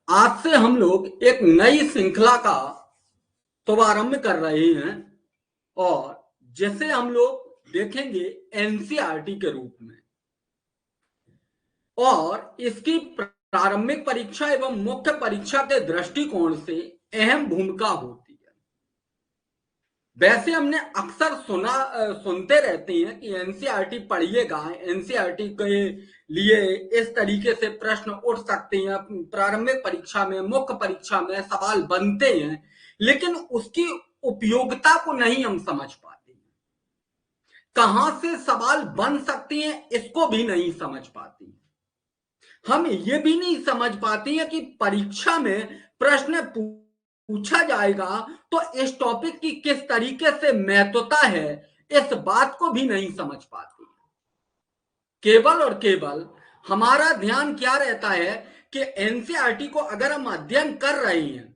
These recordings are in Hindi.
आज से हम लोग एक नई श्रृंखला का शुभारंभ कर रहे हैं और जिसे हम लोग देखेंगे एनसीईआरटी के रूप में। और इसकी प्रारंभिक परीक्षा एवं मुख्य परीक्षा के दृष्टिकोण से अहम भूमिका होती है। वैसे हमने अक्सर सुनते रहते हैं कि एनसीईआरटी पढ़िएगा, एनसीईआरटी के लिए इस तरीके से प्रश्न उठ सकते हैं, प्रारंभिक परीक्षा में, मुख्य परीक्षा में सवाल बनते हैं, लेकिन उसकी उपयोगिता को नहीं हम समझ पाते हैं। कहां से सवाल बन सकते हैं इसको भी नहीं समझ पाते हैं। हम ये भी नहीं समझ पाते हैं कि परीक्षा में प्रश्न पूछा जाएगा तो इस टॉपिक की किस तरीके से महत्वता है, इस बात को भी नहीं समझ पाते। केवल और केवल हमारा ध्यान क्या रहता है कि एनसीईआरटी को अगर हम अध्ययन कर रहे हैं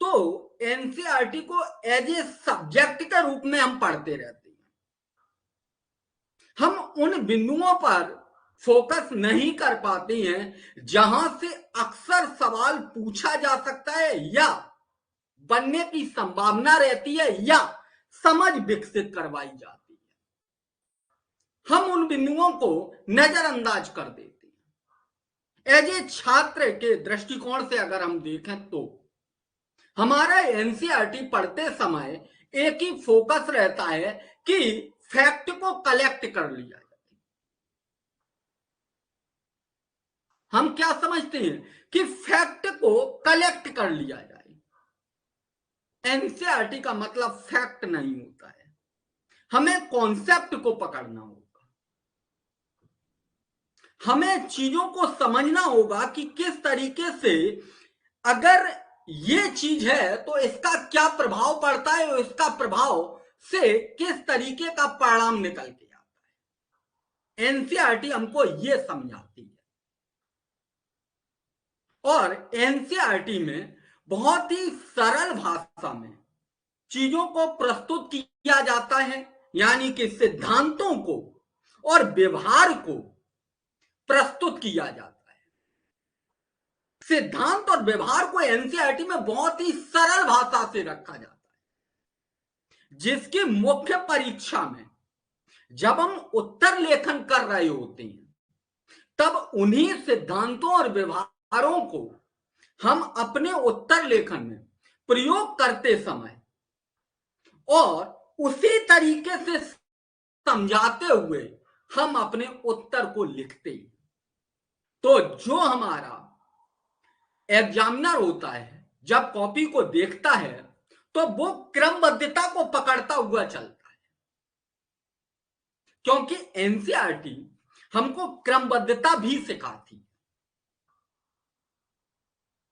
तो एनसीईआरटी को एज ए सब्जेक्ट के रूप में हम पढ़ते रहते हैं। हम उन बिंदुओं पर फोकस नहीं कर पाते हैं जहां से अक्सर सवाल पूछा जा सकता है या बनने की संभावना रहती है या समझ विकसित करवाई जाती है। हम उन बिंदुओं को नजरअंदाज कर देते हैं। एज ए छात्र के दृष्टिकोण से अगर हम देखें तो हमारा एनसीईआरटी पढ़ते समय एक ही फोकस रहता है कि फैक्ट को कलेक्ट कर लिया जाए। हम क्या समझते हैं कि फैक्ट को कलेक्ट कर लिया जाए। एनसीईआरटी का मतलब फैक्ट नहीं होता है, हमें कॉन्सेप्ट को पकड़ना होगा। हमें चीजों को समझना होगा कि किस तरीके से अगर ये चीज है तो इसका क्या प्रभाव पड़ता है और इसका प्रभाव से किस तरीके का परिणाम निकल के आता है। एनसीईआरटी हमको ये समझाती है और एनसीईआरटी में बहुत ही सरल भाषा में चीजों को प्रस्तुत किया जाता है, यानी कि सिद्धांतों को और व्यवहार को प्रस्तुत किया जाता है। सिद्धांत और व्यवहार को एनसीईआरटी में बहुत ही सरल भाषा से रखा जाता है, जिसकी मुख्य परीक्षा में जब हम उत्तर लेखन कर रहे होते हैं तब उन्हीं सिद्धांतों और व्यवहारों को हम अपने उत्तर लेखन में प्रयोग करते समय और उसी तरीके से समझाते हुए हम अपने उत्तर को लिखते हैं। तो जो हमारा एग्जामिनर होता है जब कॉपी को देखता है तो वो क्रमबद्धता को पकड़ता हुआ चलता है, क्योंकि एनसीईआरटी हमको क्रमबद्धता भी सिखाती है।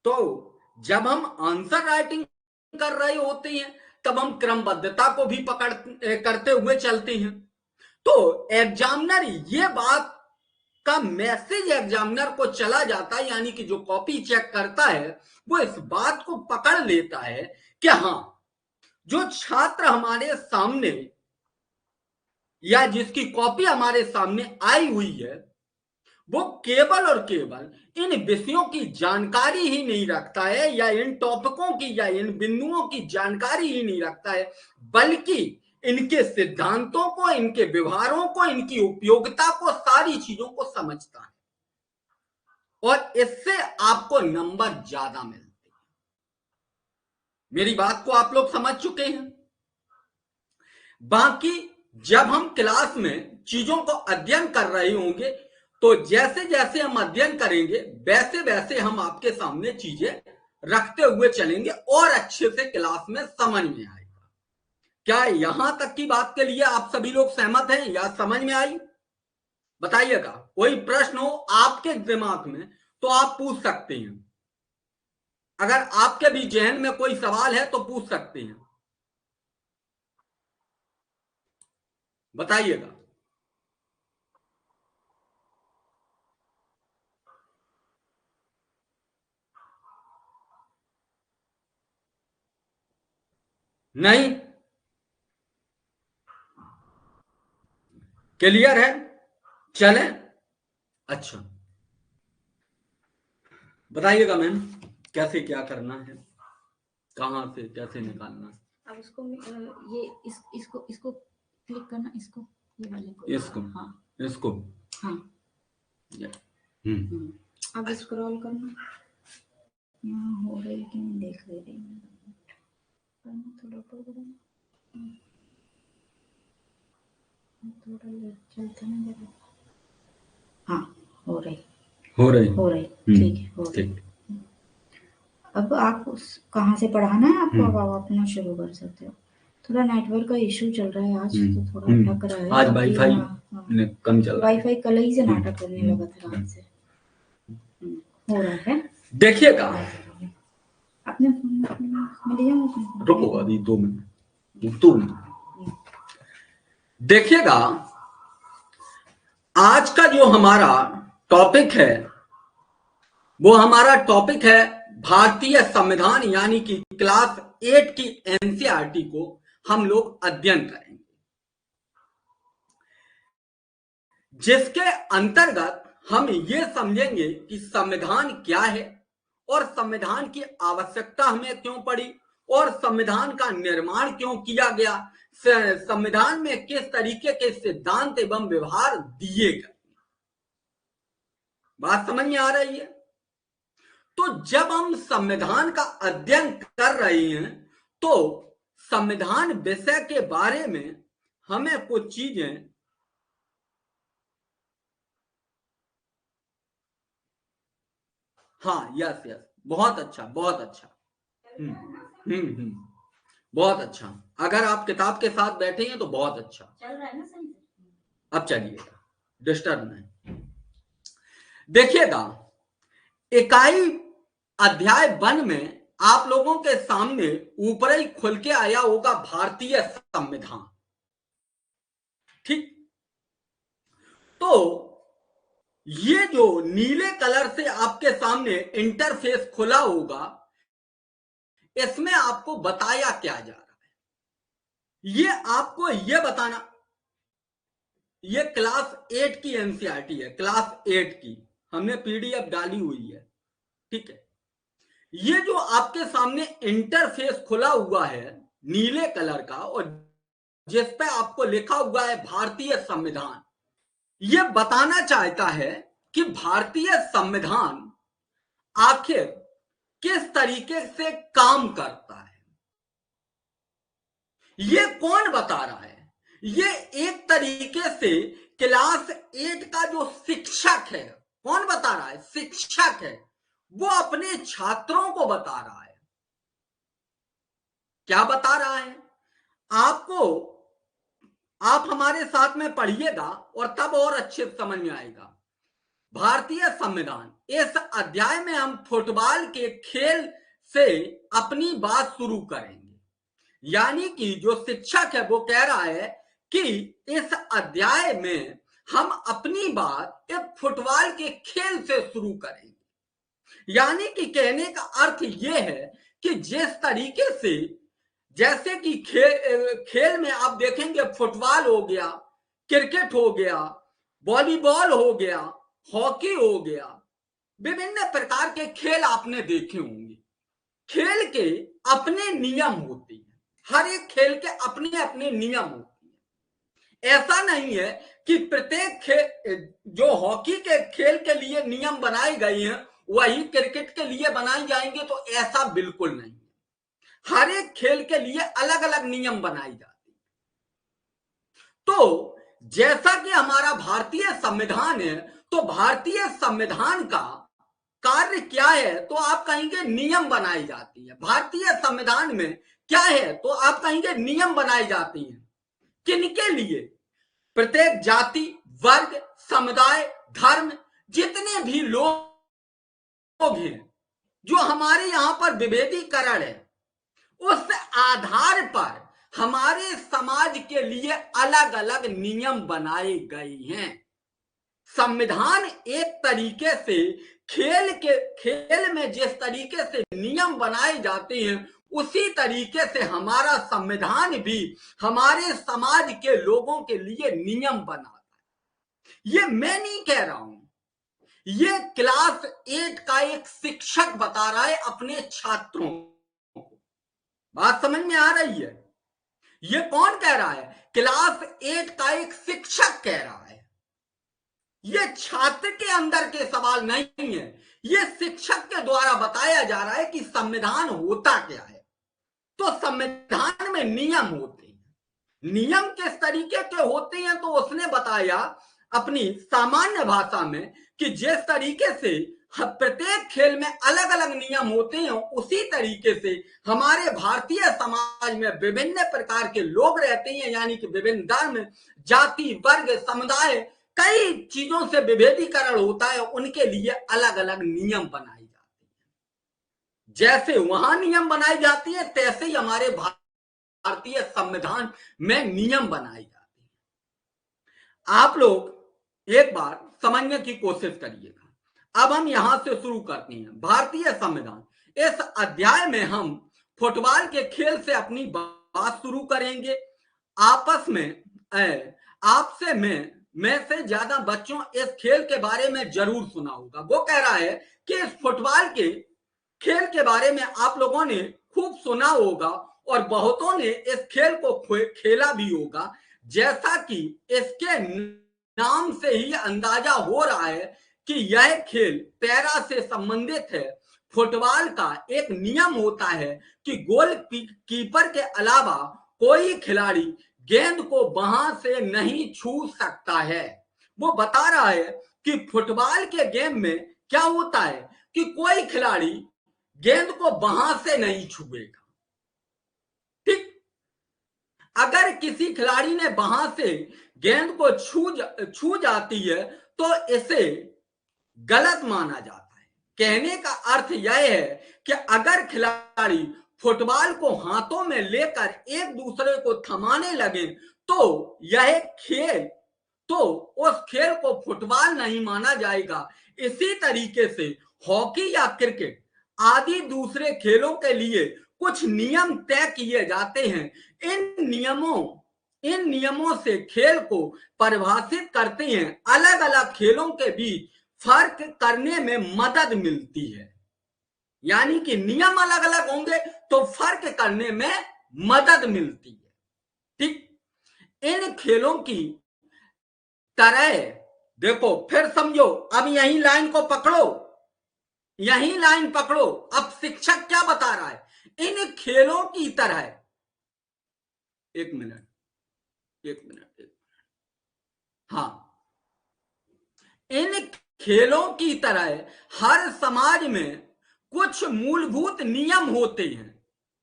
तो जब हम आंसर राइटिंग कर रहे होते हैं तब हम क्रमबद्धता को भी पकड़ करते हुए चलते हैं। तो एग्जामिनर ये बात का मैसेज एग्जामिनर को चला जाता है, यानी कि जो कॉपी चेक करता है वो इस बात को पकड़ लेता है कि हां, जो छात्र हमारे सामने या जिसकी कॉपी हमारे सामने आई हुई है वो केवल और केवल इन विषयों की जानकारी ही नहीं रखता है या इन टॉपिकों की या इन बिंदुओं की जानकारी ही नहीं रखता है, बल्कि इनके सिद्धांतों को, इनके व्यवहारों को, इनकी उपयोगिता को, सारी चीजों को समझता है और इससे आपको नंबर ज्यादा मिलते हैं। मेरी बात को आप लोग समझ चुके हैं। बाकी जब हम क्लास में चीजों को अध्ययन कर रहे होंगे तो जैसे जैसे हम अध्ययन करेंगे वैसे वैसे हम आपके सामने चीजें रखते हुए चलेंगे और अच्छे से क्लास में समझ में आएगा। क्या यहां तक की बात के लिए आप सभी लोग सहमत हैं या समझ में आई? बताइएगा। कोई प्रश्न हो आपके दिमाग में तो आप पूछ सकते हैं। अगर आपके भी जहन में कोई सवाल है तो पूछ सकते हैं, बताइएगा। नहीं? क्लियर है? चलें। अच्छा, बताइएगा मैम। कैसे क्या करना है, कहाँ से कैसे निकालना है। अब इसको ये इसको क्लिक करना, इसको ये वाले को, इसको, हाँ इसको, हाँ। अब स्क्रॉल करना, यहाँ हो रही कि नहीं देख रही थोड़ा चलते हैं जरा। हाँ हो रही ठीक है, हो रही। अब आप कहाँ से पढ़ाना है आपको, अब आप अपना शुरू कर सकते हो। थोड़ा नेटवर्क का इशू चल रहा है आज, तो थोड़ा अटक रहा है आज वाईफाई कम चल रहा है। वाईफाई कल ही से नाटक करने लगा था रात से। हो रहा है, देखिएगा। अपने फोन ले जाओ, रुको अभी 2 मिनट। देखिएगा, आज का जो हमारा टॉपिक है वो हमारा टॉपिक है भारतीय संविधान, यानी कि क्लास 8 की एनसीईआरटी को हम लोग अध्ययन करेंगे, जिसके अंतर्गत हम ये समझेंगे कि संविधान क्या है और संविधान की आवश्यकता हमें क्यों पड़ी और संविधान का निर्माण क्यों किया गया, संविधान में किस तरीके के सिद्धांत एवं व्यवहार दिए गए। बात समझ में आ रही है? तो जब हम संविधान का अध्ययन कर रहे हैं तो संविधान विषय के बारे में हमें कुछ चीजें हाँ यस बहुत अच्छा बहुत अच्छा। अगर आप किताब के साथ बैठे हैं तो बहुत अच्छा चल रहा है ना सही से। अब चलिएगा, डिस्टर्ब नहीं। देखिएगा, इकाई अध्याय 1 में आप लोगों के सामने ऊपर ही खुल के आया होगा भारतीय संविधान, ठीक। तो ये जो नीले कलर से आपके सामने इंटरफेस खुला होगा, इसमें आपको बताया क्या जा रहा है, ये आपको ये बताना, ये क्लास 8 की एनसीईआरटी है, क्लास 8 की हमने पीडीएफ डाली हुई है, ठीक है। ये जो आपके सामने इंटरफेस खुला हुआ है नीले कलर का और जिस पे आपको लिखा हुआ है भारतीय संविधान, ये बताना चाहता है कि भारतीय संविधान आखिर किस तरीके से काम करता है। ये कौन बता रहा है? ये एक तरीके से क्लास 8 का जो शिक्षक है, कौन बता रहा है? शिक्षक है, वो अपने छात्रों को बता रहा है। क्या बता रहा है आपको? आप हमारे साथ में पढ़िएगा और तब और अच्छे समझ में आएगा। भारतीय संविधान, इस अध्याय में हम फुटबॉल के खेल से अपनी बात शुरू करेंगे, यानी कि जो शिक्षक है वो कह रहा है कि इस अध्याय में हम अपनी बात एक फुटबॉल के खेल से शुरू करेंगे। यानी कि कहने का अर्थ यह है कि जिस तरीके से, जैसे कि खेल में आप देखेंगे फुटबॉल हो गया, क्रिकेट हो गया, वॉलीबॉल हो गया, हॉकी हो गया, विभिन्न प्रकार के खेल आपने देखे होंगे। खेल के अपने नियम होते हैं, हर एक खेल के अपने अपने नियम होते हैं। ऐसा नहीं है कि प्रत्येक खेल, जो हॉकी के खेल के लिए नियम बनाए गए हैं वही क्रिकेट के लिए बनाए जाएंगे, तो ऐसा बिल्कुल नहीं। हर एक खेल के लिए अलग अलग नियम बनाए जाते हैं। तो जैसा कि हमारा भारतीय संविधान है, तो भारतीय संविधान का कार्य क्या है? तो आप कहेंगे नियम बनाई जाती है। भारतीय संविधान में क्या है? तो आप कहेंगे नियम बनाई जाती हैं। किनके लिए? प्रत्येक जाति, वर्ग, समुदाय, धर्म, जितने भी लोग हैं, जो हमारे यहां पर विभेदीकरण है, उस आधार पर हमारे समाज के लिए अलग अलग नियम बनाए गए हैं। संविधान एक तरीके से खेल में जिस तरीके से नियम बनाए जाते हैं, उसी तरीके से हमारा संविधान भी हमारे समाज के लोगों के लिए नियम बनाता है। ये मैं नहीं कह रहा हूं, ये क्लास 8 का एक शिक्षक बता रहा है अपने छात्रों को। बात समझ में आ रही है? ये कौन कह रहा है? क्लास 8 का एक शिक्षक कह रहा है। ये छात्र के अंदर के सवाल नहीं है, ये शिक्षक के द्वारा बताया जा रहा है कि संविधान होता क्या है। तो संविधान में नियम होते हैं। नियम किस तरीके के होते हैं तो उसने बताया अपनी सामान्य भाषा में कि जिस तरीके से प्रत्येक खेल में अलग अलग नियम होते हैं, उसी तरीके से हमारे भारतीय समाज में विभिन्न प्रकार के लोग रहते हैं, यानी कि विभिन्न धर्म, जाति, वर्ग, समुदाय, कई चीजों से विभेदीकरण होता है, उनके लिए अलग अलग नियम बनाए जाते हैं। जैसे वहां नियम बनाई जाती है, तैसे ही हमारे भारतीय संविधान में नियम बनाए जाते हैं। आप लोग एक बार समझने की कोशिश करिएगा। अब हम यहां से शुरू करते हैं भारतीय संविधान। इस अध्याय में हम फुटबॉल के खेल से अपनी बात शुरू करेंगे। आपस में आपसे मैं से ज्यादा बच्चों इस खेल के बारे में जरूर सुना होगा। वो कह रहा है कि इस फुटबॉल के खेल के बारे में आप लोगों ने खूब सुना होगा और बहुतों ने इस खेल को खेला भी होगा। जैसा कि इसके नाम से ही अंदाजा हो रहा है कि यह खेल पैरा से संबंधित है। फुटबॉल का एक नियम होता है कि गोल कीपर के अलावा कोई खिलाड़ी गेंद को बाह से नहीं छू सकता है। वो बता रहा है कि फुटबॉल के गेम में क्या होता है कि कोई खिलाड़ी गेंद को बाह से नहीं छुएगा। ठीक, अगर किसी खिलाड़ी ने बाह से गेंद को छू जाती है तो इसे गलत माना जाता है। कहने का अर्थ यह है कि अगर खिलाड़ी फुटबॉल को हाथों में लेकर एक दूसरे को थमाने लगे तो यह खेल, तो उस खेल को फुटबॉल नहीं माना जाएगा। इसी तरीके से हॉकी या क्रिकेट आदि दूसरे खेलों के लिए कुछ नियम तय किए जाते हैं। इन नियमों से खेल को परिभाषित करते हैं। अलग अलग खेलों के बीच फर्क करने में मदद मिलती है, यानी कि नियम अलग अलग होंगे तो फर्क करने में मदद मिलती है। ठीक, इन खेलों की तरह देखो, फिर समझो, अब यही लाइन को पकड़ो, यही लाइन पकड़ो। अब शिक्षक क्या बता रहा है? इन खेलों की तरह, एक मिनट, हाँ, इन खेलों की तरह हर समाज में कुछ मूलभूत नियम होते हैं।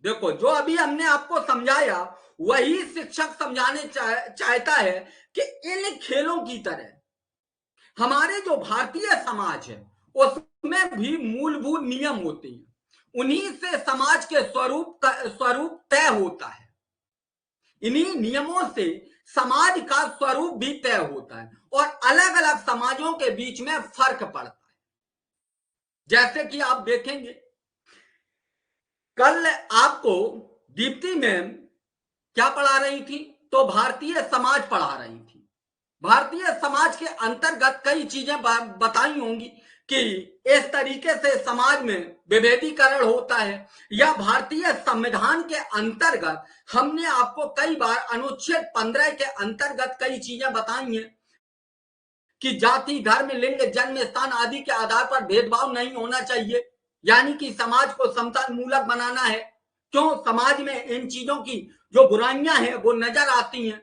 देखो, जो अभी हमने आपको समझाया वही शिक्षक समझाने चाहता है कि इन खेलों की तरह हमारे जो भारतीय समाज है उसमें भी मूलभूत नियम होते हैं। उन्हीं से समाज के स्वरूप तय होता है। इन्हीं नियमों से समाज का स्वरूप भी तय होता है और अलग अलग समाजों के बीच में फर्क पड़ता है। जैसे कि आप देखेंगे, कल आपको दीप्ति मैम क्या पढ़ा रही थी? तो भारतीय समाज पढ़ा रही थी। भारतीय समाज के अंतर्गत कई चीजें बताई होंगी कि इस तरीके से समाज में विभेदीकरण होता है, या भारतीय संविधान के अंतर्गत हमने आपको कई बार अनुच्छेद 15 के अंतर्गत कई चीजें बताई हैं कि जाति, धर्म, लिंग, जन्म स्थान आदि के आधार पर भेदभाव नहीं होना चाहिए, यानी कि समाज को समता मूलक बनाना है। क्यों? समाज में इन चीजों की जो बुराइयां हैं वो नजर आती हैं।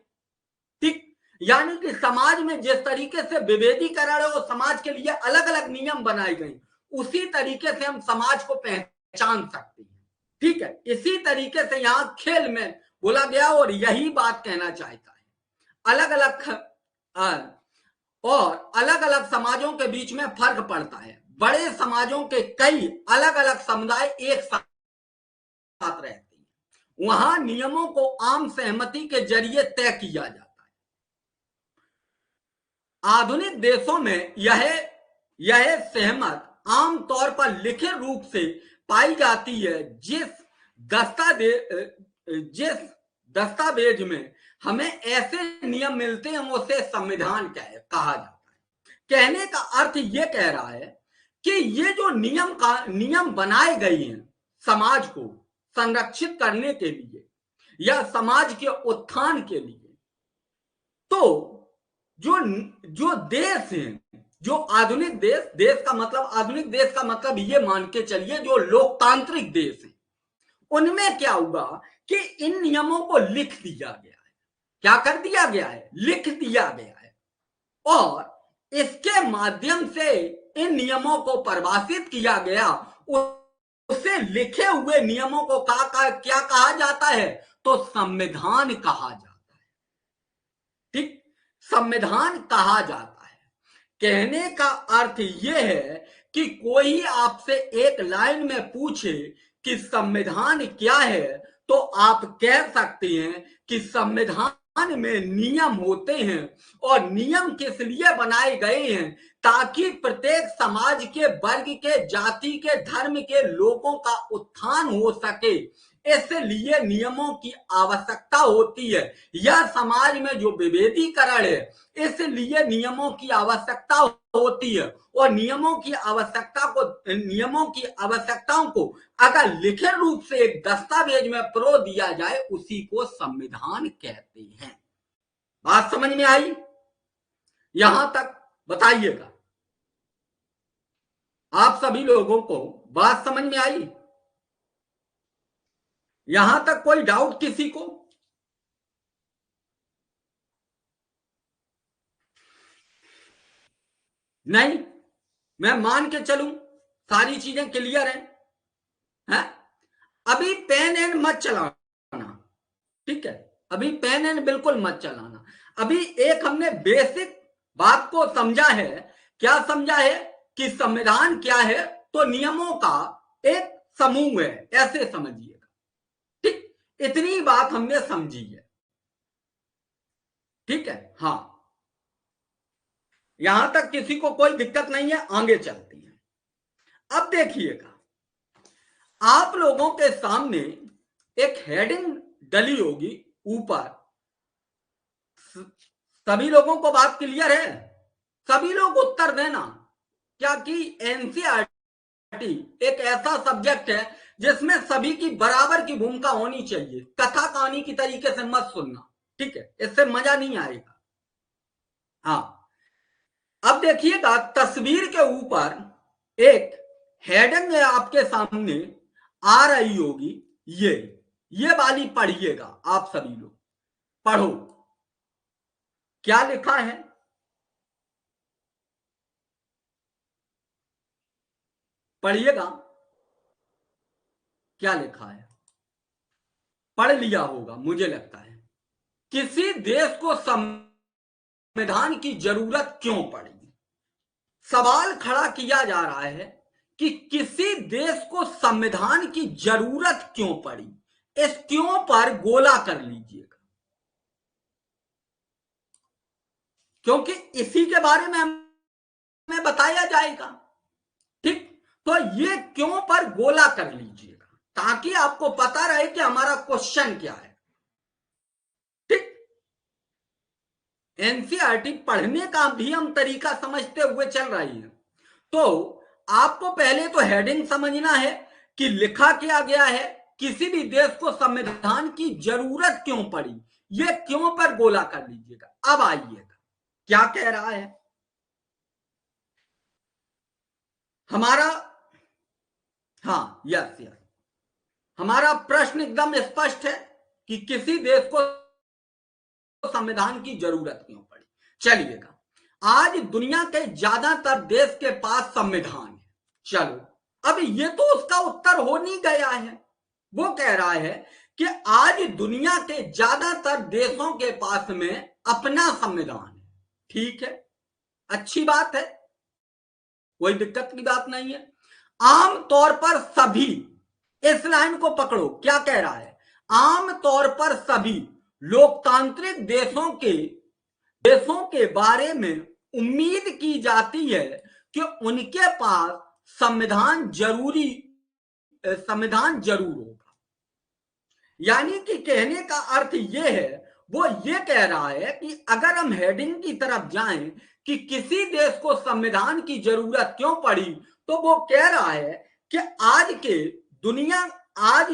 ठीक, यानी कि समाज में जिस तरीके से विभेदीकरण है और समाज के लिए अलग अलग नियम बनाए गए, उसी तरीके से हम समाज को पहचान सकते हैं। ठीक है, इसी तरीके से यहां खेल में बोला गया और यही बात कहना चाहता है। अलग अलग समाजों के बीच में फर्क पड़ता है। बड़े समाजों के कई अलग अलग समुदाय एक साथ रहते हैं, वहां नियमों को आम सहमति के जरिए तय किया जाता है। आधुनिक देशों में यह सहमत आमतौर पर लिखित रूप से पाई जाती है। जिस दस्तावेज में हमें ऐसे नियम मिलते हैं उसे संविधान कहा जाता है। कहने का अर्थ ये कह रहा है कि ये जो नियम बनाए गए हैं समाज को संरक्षित करने के लिए या समाज के उत्थान के लिए, तो जो जो देश हैं, जो आधुनिक देश का मतलब, आधुनिक देश का मतलब ये मान के चलिए जो लोकतांत्रिक देश है, उनमें क्या हुआ कि इन नियमों को लिख दिया गया है। क्या कर दिया गया है? लिख दिया गया है। और इसके माध्यम से इन नियमों को परिभाषित किया गया। उसे लिखे हुए नियमों को क्या कहा जाता है? तो संविधान कहा जाता है। ठीक, संविधान कहा जाता है। कहने का अर्थ यह है कि कोई आपसे एक लाइन में पूछे कि संविधान क्या है, तो आप कह सकते हैं कि संविधान में नियम होते हैं, और नियम किस लिए बनाए गए हैं? ताकि प्रत्येक समाज के वर्ग के, जाति के, धर्म के लोगों का उत्थान हो सके। इसलिए नियमों की आवश्यकता होती है। यह समाज में जो विभेदीकरण है, इसलिए नियमों की आवश्यकता होती है। और नियमों की आवश्यकताओं को अगर लिखित रूप से एक दस्तावेज में परो दिया जाए, उसी को संविधान कहते हैं। बात समझ में आई? यहां तक बताइएगा, आप सभी लोगों को बात समझ में आई? यहां तक कोई डाउट किसी को? नहीं? मैं मान के चलूं सारी चीजें क्लियर हैं? अभी पेन एंड मत चलाना, ठीक है? अभी पेन एंड बिल्कुल मत चलाना। अभी एक हमने बेसिक बात को समझा है। क्या समझा है? कि संविधान क्या है? तो नियमों का एक समूह है, ऐसे समझिएगा। ठीक, इतनी बात हमने समझी है। ठीक है? हाँ, यहां तक किसी को कोई दिक्कत नहीं है? आगे चलती है। अब देखिएगा, आप लोगों के सामने एक हेडिंग डली होगी ऊपर। सभी लोगों को बात क्लियर है? सभी लोग उत्तर देना। क्या कि एनसीईआरटी एक ऐसा सब्जेक्ट है जिसमें सभी की बराबर की भूमिका होनी चाहिए। कथा कहानी की तरीके से मत सुनना, ठीक है? इससे मजा नहीं आएगा। हाँ, अब देखिएगा, तस्वीर के ऊपर एक हेडिंग आपके सामने आ रही होगी। ये वाली पढ़िएगा। आप सभी लोग पढ़ो, क्या लिखा है? पढ़िएगा, क्या लिखा है? पढ़ लिया होगा मुझे लगता है। किसी देश को संविधान की जरूरत क्यों पड़ी? सवाल खड़ा किया जा रहा है कि किसी देश को संविधान की जरूरत क्यों पड़ी। इस क्यों पर गोला कर लीजिएगा, क्योंकि इसी के बारे में हमें बताया जाएगा। ठीक, तो ये क्यों पर गोला कर लीजिएगा ताकि आपको पता रहे कि हमारा क्वेश्चन क्या है। ठीक, एनसीईआरटी पढ़ने का भी हम तरीका समझते हुए चल रही है। तो आपको पहले तो हेडिंग समझना है कि लिखा क्या गया है। किसी भी देश को संविधान की जरूरत क्यों पड़ी, ये क्यों पर गोला कर लीजिएगा। अब आइएगा, क्या कह रहा है हमारा? हाँ, यस, हमारा प्रश्न एकदम स्पष्ट है कि किसी देश को संविधान की जरूरत क्यों पड़ी। चलिएगा, आज दुनिया के ज्यादातर देश के पास संविधान है। चलो, अब ये तो उसका उत्तर हो नहीं गया है। वो कह रहा है कि आज दुनिया के ज्यादातर देशों के पास में अपना संविधान है। ठीक है, अच्छी बात है, कोई दिक्कत की बात नहीं है। आमतौर पर सभी, इस लाइन को पकड़ो, क्या कह रहा है? आमतौर पर सभी लोकतांत्रिक देशों के बारे में उम्मीद की जाती है कि उनके पास संविधान जरूर होगा। यानी कि कहने का अर्थ यह है, वो ये कह रहा है कि अगर हम हेडिंग की तरफ जाएं कि किसी देश को संविधान की जरूरत क्यों पड़ी, तो वो कह रहा है कि आज के दुनिया, आज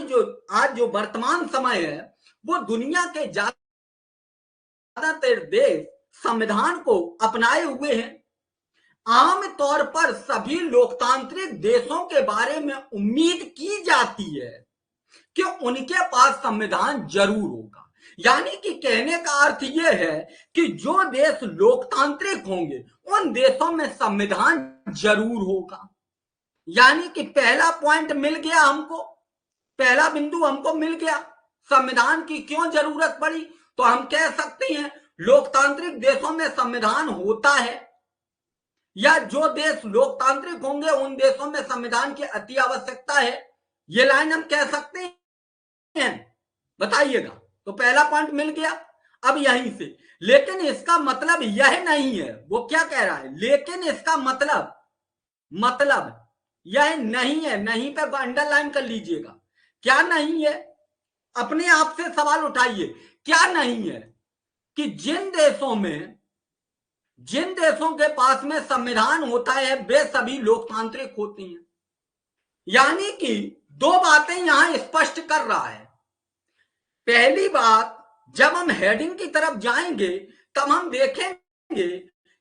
जो वर्तमान समय है, वो दुनिया के ज्यादातर देश संविधान को अपनाए हुए हैं। आम तौर पर सभी लोकतांत्रिक देशों के बारे में उम्मीद की जाती है कि उनके पास संविधान जरूर होगा। यानी कि कहने का अर्थ यह है कि जो देश लोकतांत्रिक होंगे उन देशों में संविधान जरूर होगा। यानी कि पहला पॉइंट मिल गया हमको, पहला बिंदु हमको मिल गया। संविधान की क्यों जरूरत पड़ी, तो हम कह सकते हैं लोकतांत्रिक देशों में संविधान होता है, या जो देश लोकतांत्रिक होंगे उन देशों में संविधान की अति आवश्यकता है। ये लाइन हम कह सकते हैं, बताइएगा। तो पहला पॉइंट मिल गया। अब यहीं से, लेकिन इसका मतलब यह नहीं है, वो क्या कह रहा है, लेकिन इसका मतलब यह नहीं है, नहीं पे अंडरलाइन कर लीजिएगा। क्या नहीं है, अपने आप से सवाल उठाइए, क्या नहीं है, कि जिन देशों के पास में संविधान होता है वे सभी लोकतांत्रिक होते हैं। यानी कि दो बातें यहां स्पष्ट कर रहा है। पहली बात, जब हम हेडिंग की तरफ जाएंगे तब हम देखेंगे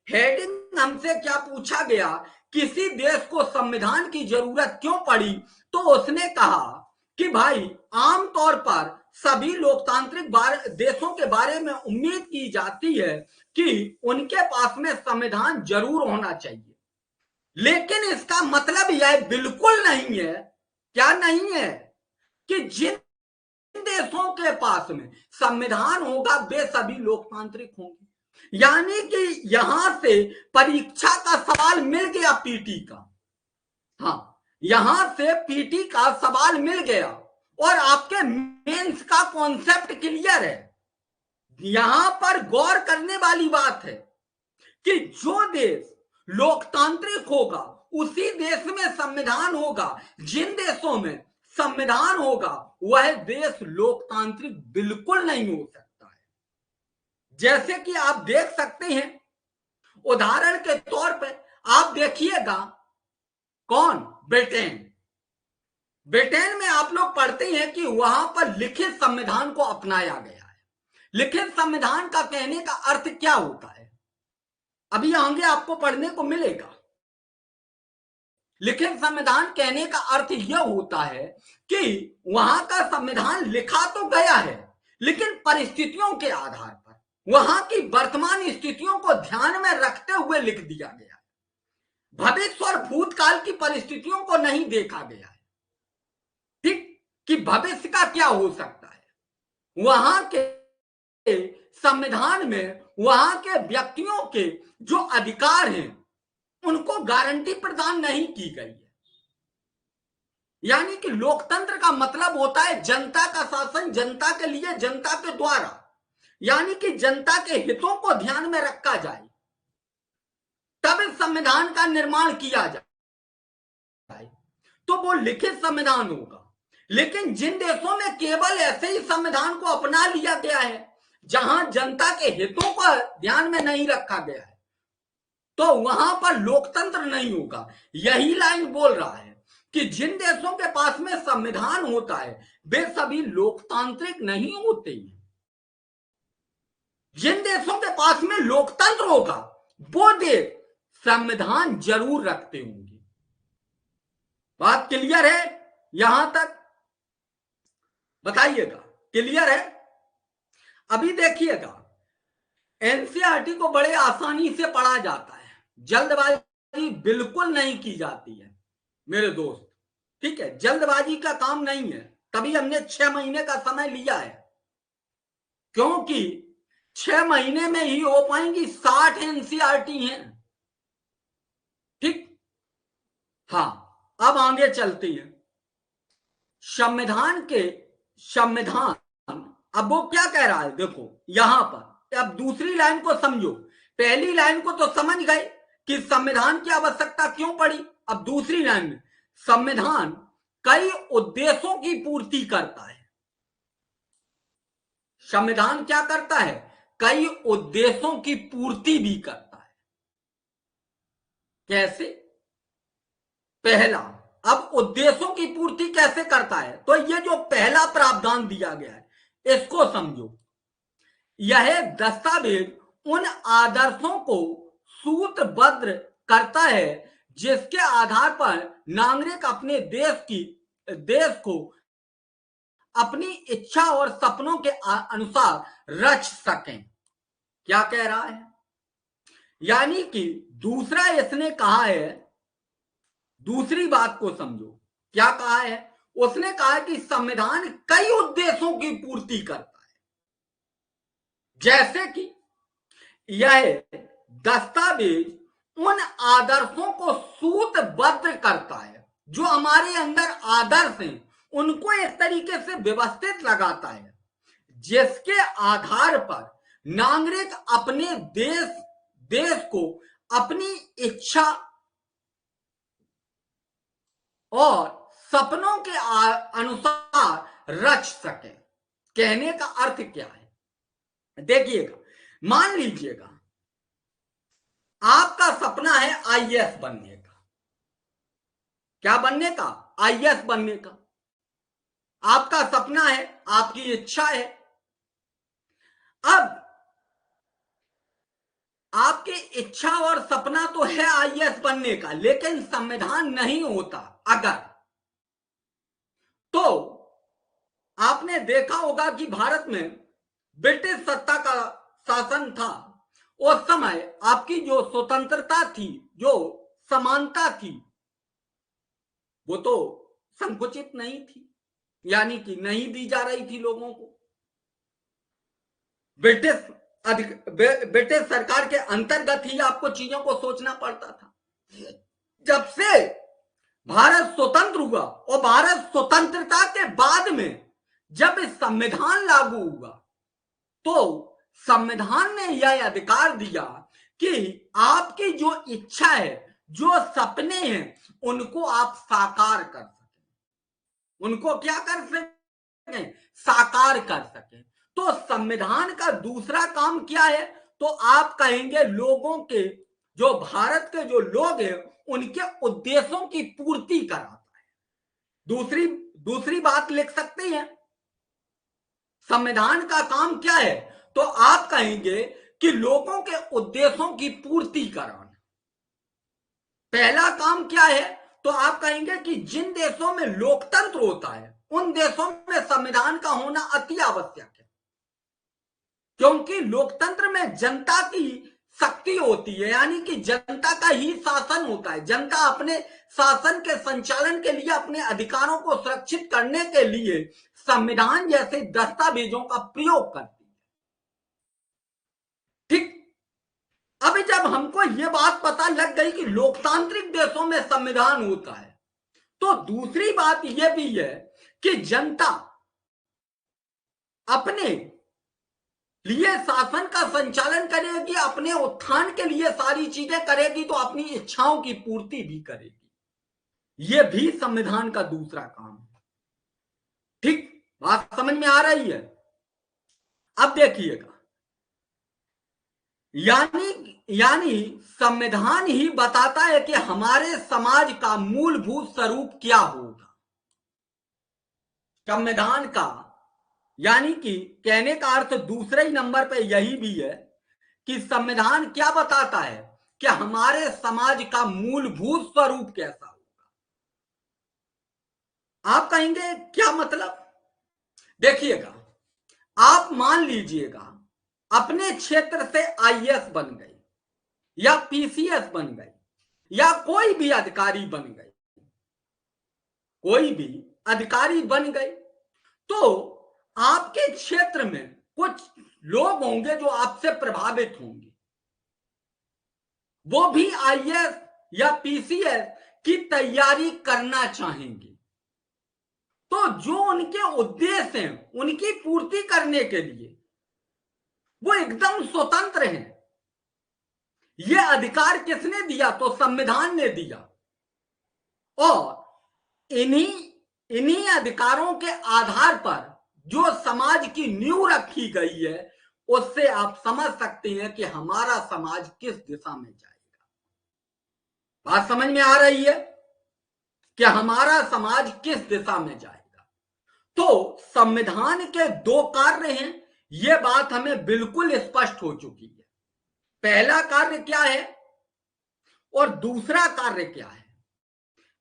हेडिंग हमसे क्या पूछा गया, किसी देश को संविधान की जरूरत क्यों पड़ी, तो उसने कहा कि भाई आमतौर पर सभी लोकतांत्रिक देशों के बारे में उम्मीद की जाती है कि उनके पास में संविधान जरूर होना चाहिए। लेकिन इसका मतलब यह बिल्कुल नहीं है, क्या नहीं है, कि जिन देशों के पास में संविधान होगा वे सभी लोकतांत्रिक होंगे। यानी कि यहां से परीक्षा का सवाल मिल गया पीटी का। हाँ, यहां से पीटी का सवाल मिल गया और आपके मेंस का कॉन्सेप्ट क्लियर है। यहां पर गौर करने वाली बात है कि जो देश लोकतांत्रिक होगा उसी देश में संविधान होगा, जिन देशों में संविधान होगा वह देश लोकतांत्रिक बिल्कुल नहीं हो सकता है। जैसे कि आप देख सकते हैं, उदाहरण के तौर पे आप देखिएगा, कौन, ब्रिटेन में आप लोग पढ़ते हैं कि वहां पर लिखित संविधान को अपनाया गया है। लिखित संविधान का कहने का अर्थ क्या होता है, अभी आगे आपको पढ़ने को मिलेगा। लिखित संविधान कहने का अर्थ यह होता है कि वहां का संविधान लिखा तो गया है लेकिन परिस्थितियों के आधार पर, वहां की वर्तमान स्थितियों को ध्यान में रखते हुए लिख दिया गया है। भविष्य और भूतकाल की परिस्थितियों को नहीं देखा गया है, ठीक, कि भविष्य का क्या हो सकता है। वहां के संविधान में वहां के व्यक्तियों के जो अधिकार हैं उनको गारंटी प्रदान नहीं की गई है। यानी कि लोकतंत्र का मतलब होता है जनता का शासन, जनता के लिए, जनता के द्वारा, यानी कि जनता के हितों को ध्यान में रखा जाए तब इस संविधान का निर्माण किया जाए, तो वो लिखित संविधान होगा। लेकिन जिन देशों में केवल ऐसे ही संविधान को अपना लिया गया है जहां जनता के हितों को ध्यान में नहीं रखा गया है, तो वहां पर लोकतंत्र नहीं होगा। यही लाइन बोल रहा है कि जिन देशों के पास में संविधान होता है वे सभी लोकतांत्रिक नहीं होते हैं। जिन देशों के पास में लोकतंत्र होगा वो देश संविधान जरूर रखते होंगे। बात क्लियर है यहां तक, बताइएगा, क्लियर है। अभी देखिएगा, एनसीईआरटी को बड़े आसानी से पढ़ा जाता है, जल्दबाजी बिल्कुल नहीं की जाती है मेरे दोस्त, ठीक है, जल्दबाजी का काम नहीं है। तभी हमने 6 महीने का समय लिया है, क्योंकि 6 महीने में ही हो पाएंगी 60 एनसीईआरटी हैं, ठीक। हाँ, अब आगे चलते हैं। संविधान अब वो क्या कह रहा है, देखो यहां पर, अब दूसरी लाइन को समझो। पहली लाइन को तो समझ गए कि संविधान की आवश्यकता क्यों पड़ी। अब दूसरी लाइन में, संविधान कई उद्देश्यों की पूर्ति करता है। संविधान क्या करता है, कई उद्देश्यों की पूर्ति भी करता है। कैसे? पहला, अब उद्देश्यों की पूर्ति कैसे करता है, तो ये जो पहला प्रावधान दिया गया है इसको समझो। यह दस्तावेज उन आदर्शों को सूत्रबद्ध करता है जिसके आधार पर नागरिक अपने देश को अपनी इच्छा और सपनों के अनुसार रच सकें। क्या कह रहा है? यानी कि दूसरा इसने कहा है, दूसरी बात को समझो, क्या कहा है? उसने कहा कि संविधान कई उद्देश्यों की पूर्ति करता है, जैसे कि यह दस्तावेज उन आदर्शों को सूत्रबद्ध करता है, जो हमारे अंदर आदर्श हैं उनको एक तरीके से व्यवस्थित लगाता है, जिसके आधार पर नागरिक अपने देश को अपनी इच्छा और सपनों के अनुसार रच सके। कहने का अर्थ क्या है? देखिएगा, मान लीजिएगा आपका सपना है आईएएस बनने का। क्या बनने का? आईएएस बनने का। आपका सपना है, आपकी इच्छा है। अब आपकी इच्छा और सपना तो है आईएएस बनने का, लेकिन संविधान नहीं होता अगर, तो आपने देखा होगा कि भारत में ब्रिटिश सत्ता का शासन था। उस समय आपकी जो स्वतंत्रता थी, जो समानता थी, वो तो संकुचित नहीं थी, यानी कि नहीं दी जा रही थी लोगों को। ब्रिटिश सरकार के अंतर्गत ही आपको चीजों को सोचना पड़ता था। जब से भारत स्वतंत्र हुआ और भारत स्वतंत्रता के बाद में जब संविधान लागू हुआ, तो संविधान ने यह अधिकार दिया कि आपकी जो इच्छा है, जो सपने हैं, उनको आप साकार कर सकें। उनको क्या कर सकें? साकार कर सकें। तो संविधान का दूसरा काम क्या है? तो आप कहेंगे लोगों के, जो भारत के जो लोग हैं, उनके उद्देश्यों की पूर्ति कराता है। दूसरी बात लिख सकते हैं, संविधान का काम क्या है? तो आप कहेंगे कि लोगों के उद्देश्यों की पूर्ति कराना। पहला काम क्या है? तो आप कहेंगे कि जिन देशों में लोकतंत्र होता है उन देशों में संविधान का होना अति आवश्यक है, क्योंकि लोकतंत्र में जनता की शक्ति होती है, यानी कि जनता का ही शासन होता है। जनता अपने शासन के संचालन के लिए, अपने अधिकारों को सुरक्षित करने के लिए संविधान जैसे दस्तावेजों का प्रयोग करती है। ठीक, अभी जब हमको यह बात पता लग गई कि लोकतांत्रिक देशों में संविधान होता है, तो दूसरी बात यह भी है कि जनता अपने लिए शासन का संचालन करेगी, अपने उत्थान के लिए सारी चीजें करेगी, तो अपनी इच्छाओं की पूर्ति भी करेगी। यह भी संविधान का दूसरा काम है। ठीक, बात समझ में आ रही है? अब देखिएगा, यानी संविधान ही बताता है कि हमारे समाज का मूलभूत स्वरूप क्या होगा। संविधान का, यानी कि कहने का अर्थ दूसरे ही नंबर पे यही भी है कि संविधान क्या बताता है कि हमारे समाज का मूलभूत स्वरूप कैसा होगा। आप कहेंगे क्या मतलब? देखिएगा, आप मान लीजिएगा अपने क्षेत्र से आईएएस बन गई या पीसीएस बन गई या कोई भी अधिकारी बन गई, तो आपके क्षेत्र में कुछ लोग होंगे जो आपसे प्रभावित होंगे, वो भी आईएएस या पीसीएस की तैयारी करना चाहेंगे। तो जो उनके उद्देश्य हैं, उनकी पूर्ति करने के लिए वो एकदम स्वतंत्र हैं। यह अधिकार किसने दिया? तो संविधान ने दिया। और इन्हीं अधिकारों के आधार पर जो समाज की नींव रखी गई है, उससे आप समझ सकते हैं कि हमारा समाज किस दिशा में जाएगा। बात समझ में आ रही है कि हमारा समाज किस दिशा में जाएगा। तो संविधान के दो कार्य हैं, यह बात हमें बिल्कुल स्पष्ट हो चुकी है। पहला कार्य क्या है और दूसरा कार्य क्या है।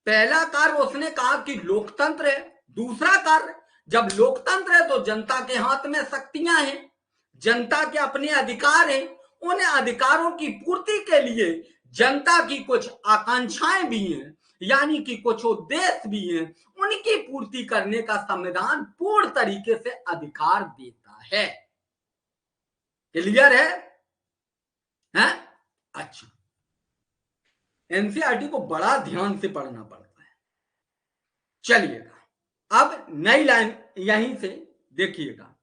पहला कार्य उसने कहा कि लोकतंत्र है। दूसरा कार्य, जब लोकतंत्र है तो जनता के हाथ में शक्तियां हैं, जनता के अपने अधिकार हैं। उन अधिकारों की पूर्ति के लिए जनता की कुछ आकांक्षाएं भी हैं, यानी कि कुछ उद्देश्य भी हैं, उनकी पूर्ति करने का संविधान पूर्ण तरीके से अधिकार देता है। क्लियर है? अच्छा, एनसीईआरटी को बड़ा ध्यान से पढ़ना पड़ता है। चलिएगा, अब नई लाइन यहीं से देखिएगा।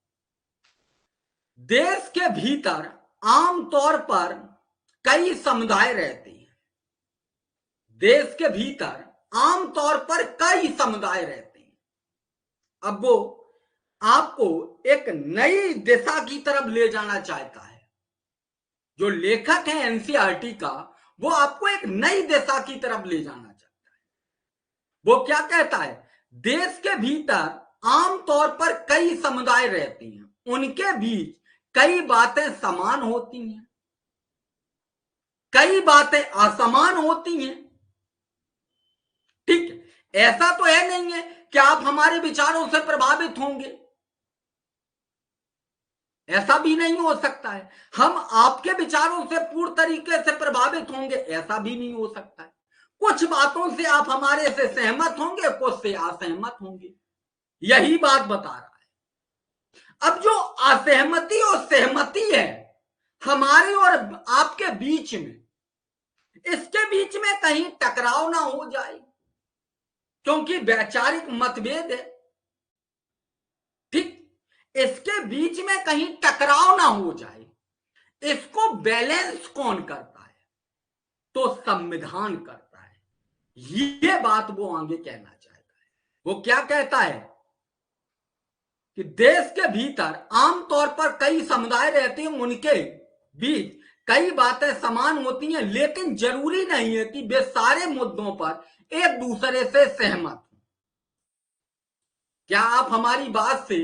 देश के भीतर आमतौर पर कई समुदाय रहते हैं। देश के भीतर आमतौर पर कई समुदाय रहते हैं। अब वो आपको एक नई दिशा की तरफ ले जाना चाहता है। जो लेखक है एनसीईआरटी का, वो आपको एक नई दिशा की तरफ ले जाना चाहता है। वो क्या कहता है? देश के भीतर आमतौर पर कई समुदाय रहते हैं, उनके बीच कई बातें समान होती हैं, कई बातें असमान होती हैं। ठीक है, ऐसा तो है नहीं है कि आप हमारे विचारों से प्रभावित होंगे, ऐसा भी नहीं हो सकता है। हम आपके विचारों से पूर्ण तरीके से प्रभावित होंगे, ऐसा भी नहीं हो सकता है। कुछ बातों से आप हमारे से सहमत होंगे, कुछ से असहमत होंगे, यही बात बता रहा है। अब जो असहमति और सहमति है हमारे और आपके बीच में, इसके बीच में कहीं टकराव ना हो जाए, क्योंकि वैचारिक मतभेद है। ठीक, इसके बीच में कहीं टकराव ना हो जाए, इसको बैलेंस कौन करता है? तो संविधान करता है। ये बात वो आगे कहना चाहता है। वो क्या कहता है कि देश के भीतर आमतौर पर कई समुदाय रहते हैं, उनके बीच कई बातें समान होती हैं, लेकिन जरूरी नहीं है कि वे सारे मुद्दों पर एक दूसरे से सहमत हो। क्या आप हमारी बात से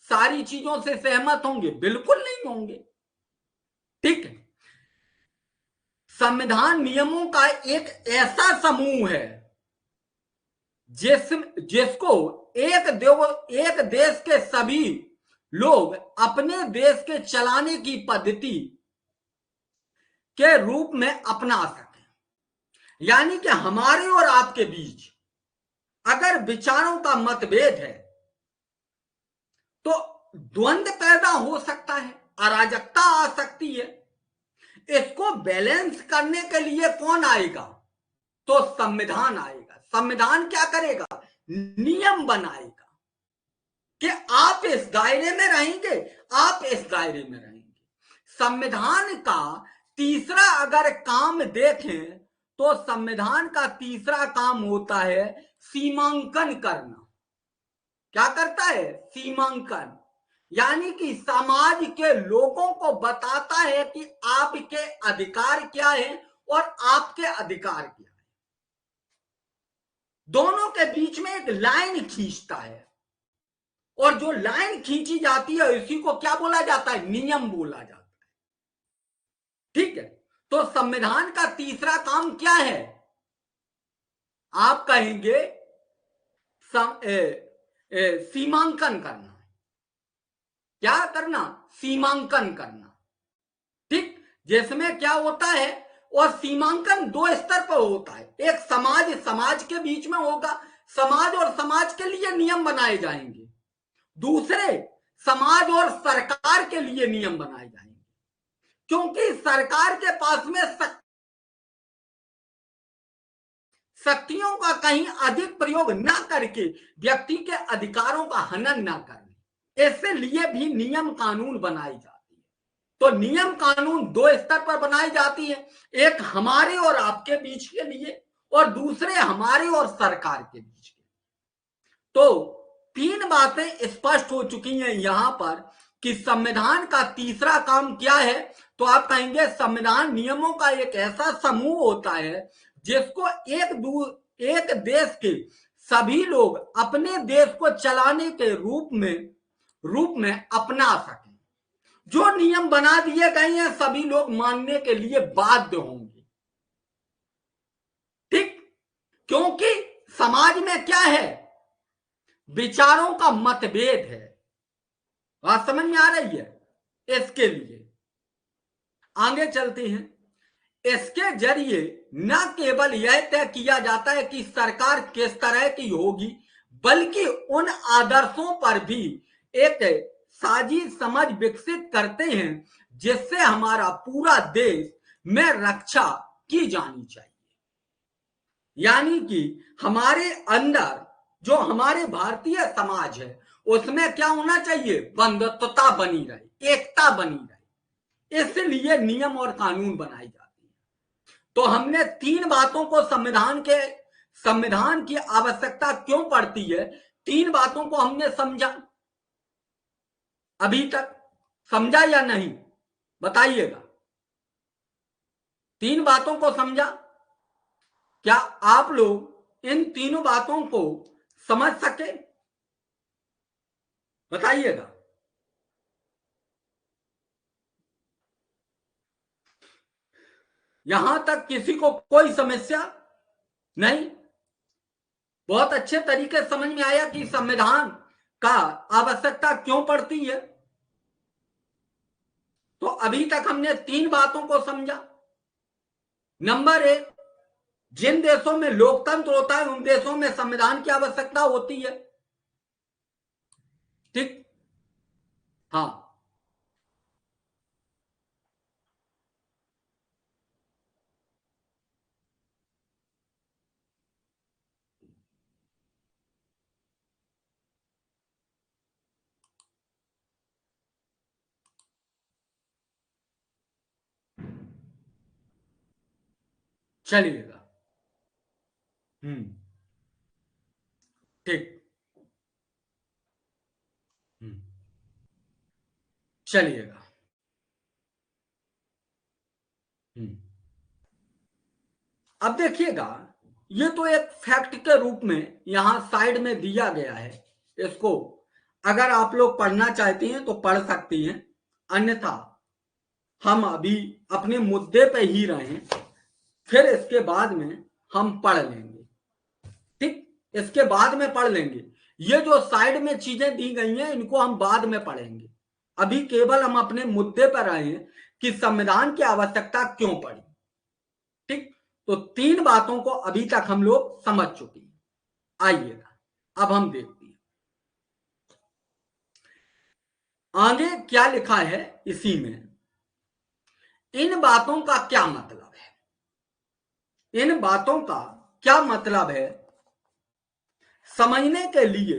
सारी चीजों से सहमत होंगे? बिल्कुल नहीं होंगे। ठीक है, संविधान नियमों का एक ऐसा समूह है जिसको एक देश के सभी लोग अपने देश के चलाने की पद्धति के रूप में अपना सकें। यानी कि हमारे और आपके बीच अगर विचारों का मतभेद है तो द्वंद्व पैदा हो सकता है, अराजकता आ सकती है। इसको बैलेंस करने के लिए कौन आएगा? तो संविधान आएगा। संविधान क्या करेगा? नियम बनाएगा कि आप इस दायरे में रहेंगे, आप इस दायरे में रहेंगे। संविधान का तीसरा अगर काम देखें तो संविधान का तीसरा काम होता है सीमांकन करना। क्या करता है? सीमांकन, यानी कि समाज के लोगों को बताता है कि आपके अधिकार क्या है और आपके अधिकार क्या है। दोनों के बीच में एक लाइन खींचता है, और जो लाइन खींची जाती है इसी को क्या बोला जाता है? नियम बोला जाता है। ठीक है, तो संविधान का तीसरा काम क्या है? आप कहेंगे सीमांकन करना। क्या करना? सीमांकन करना। ठीक, जिसमें क्या होता है, और सीमांकन दो स्तर पर होता है। एक समाज के बीच में होगा, समाज और समाज के लिए नियम बनाए जाएंगे। दूसरे समाज और सरकार के लिए नियम बनाए जाएंगे, क्योंकि सरकार के पास में शक्तियों का कहीं अधिक प्रयोग ना करके व्यक्ति के अधिकारों का हनन ना करने, इससे लिए भी नियम कानून बनाई जाती है। तो नियम कानून दो स्तर पर बनाई जाती है, एक हमारे और आपके बीच के लिए और दूसरे हमारे और सरकार के बीच के। तो तीन बातें स्पष्ट हो चुकी हैं यहां पर कि संविधान का तीसरा काम क्या है। तो आप कहेंगे संविधान नियमों का एक ऐसा समूह होता है जिसको एक देश के सभी लोग अपने देश को चलाने के रूप में अपना सकें। जो नियम बना दिए गए हैं सभी लोग मानने के लिए बाध्य होंगे, ठीक। क्योंकि समाज में क्या है, विचारों का मतभेद है। बात समझ में आ रही है? इसके लिए आगे चलते हैं। इसके जरिए न केवल यह तय किया जाता है कि सरकार किस तरह की होगी, बल्कि उन आदर्शों पर भी एक साझी समझ विकसित करते हैं जिससे हमारा पूरा देश में रक्षा की जानी चाहिए। यानी कि हमारे अंदर जो हमारे भारतीय समाज है उसमें क्या होना चाहिए, बंधुत्वता बनी रहे, एकता बनी रहे, इसलिए नियम और कानून बनाए जाते हैं। तो हमने 3 बातों को संविधान की आवश्यकता क्यों पड़ती है, 3 बातों को हमने समझा। अभी तक समझा या नहीं बताइएगा? 3 बातों को समझा? क्या आप लोग इन तीनों बातों को समझ सके? बताइएगा। यहां तक किसी को कोई समस्या नहीं? बहुत अच्छे तरीके से समझ में आया कि संविधान का आवश्यकता क्यों पड़ती है। तो अभी तक हमने 3 बातों को समझा। नंबर 1, जिन देशों में लोकतंत्र होता है उन देशों में संविधान की आवश्यकता होती है, ठीक। हाँ, चलिएगा। ठीक। चलिएगा। अब देखिएगा, ये तो एक फैक्ट के रूप में यहां साइड में दिया गया है। इसको अगर आप लोग पढ़ना चाहती हैं तो पढ़ सकती हैं, अन्यथा हम अभी अपने मुद्दे पे ही रहें, फिर इसके बाद में हम पढ़ लेंगे, ठीक। इसके बाद में पढ़ लेंगे। ये जो साइड में चीजें दी गई हैं इनको हम बाद में पढ़ेंगे। अभी केवल हम अपने मुद्दे पर आए हैं कि संविधान की आवश्यकता क्यों पड़ी, ठीक। तो 3 बातों को अभी तक हम लोग समझ चुके हैं। आइएगा अब हम देखते हैं आगे क्या लिखा है इसी में। इन बातों का क्या मतलब है, इन बातों का क्या मतलब है समझने के लिए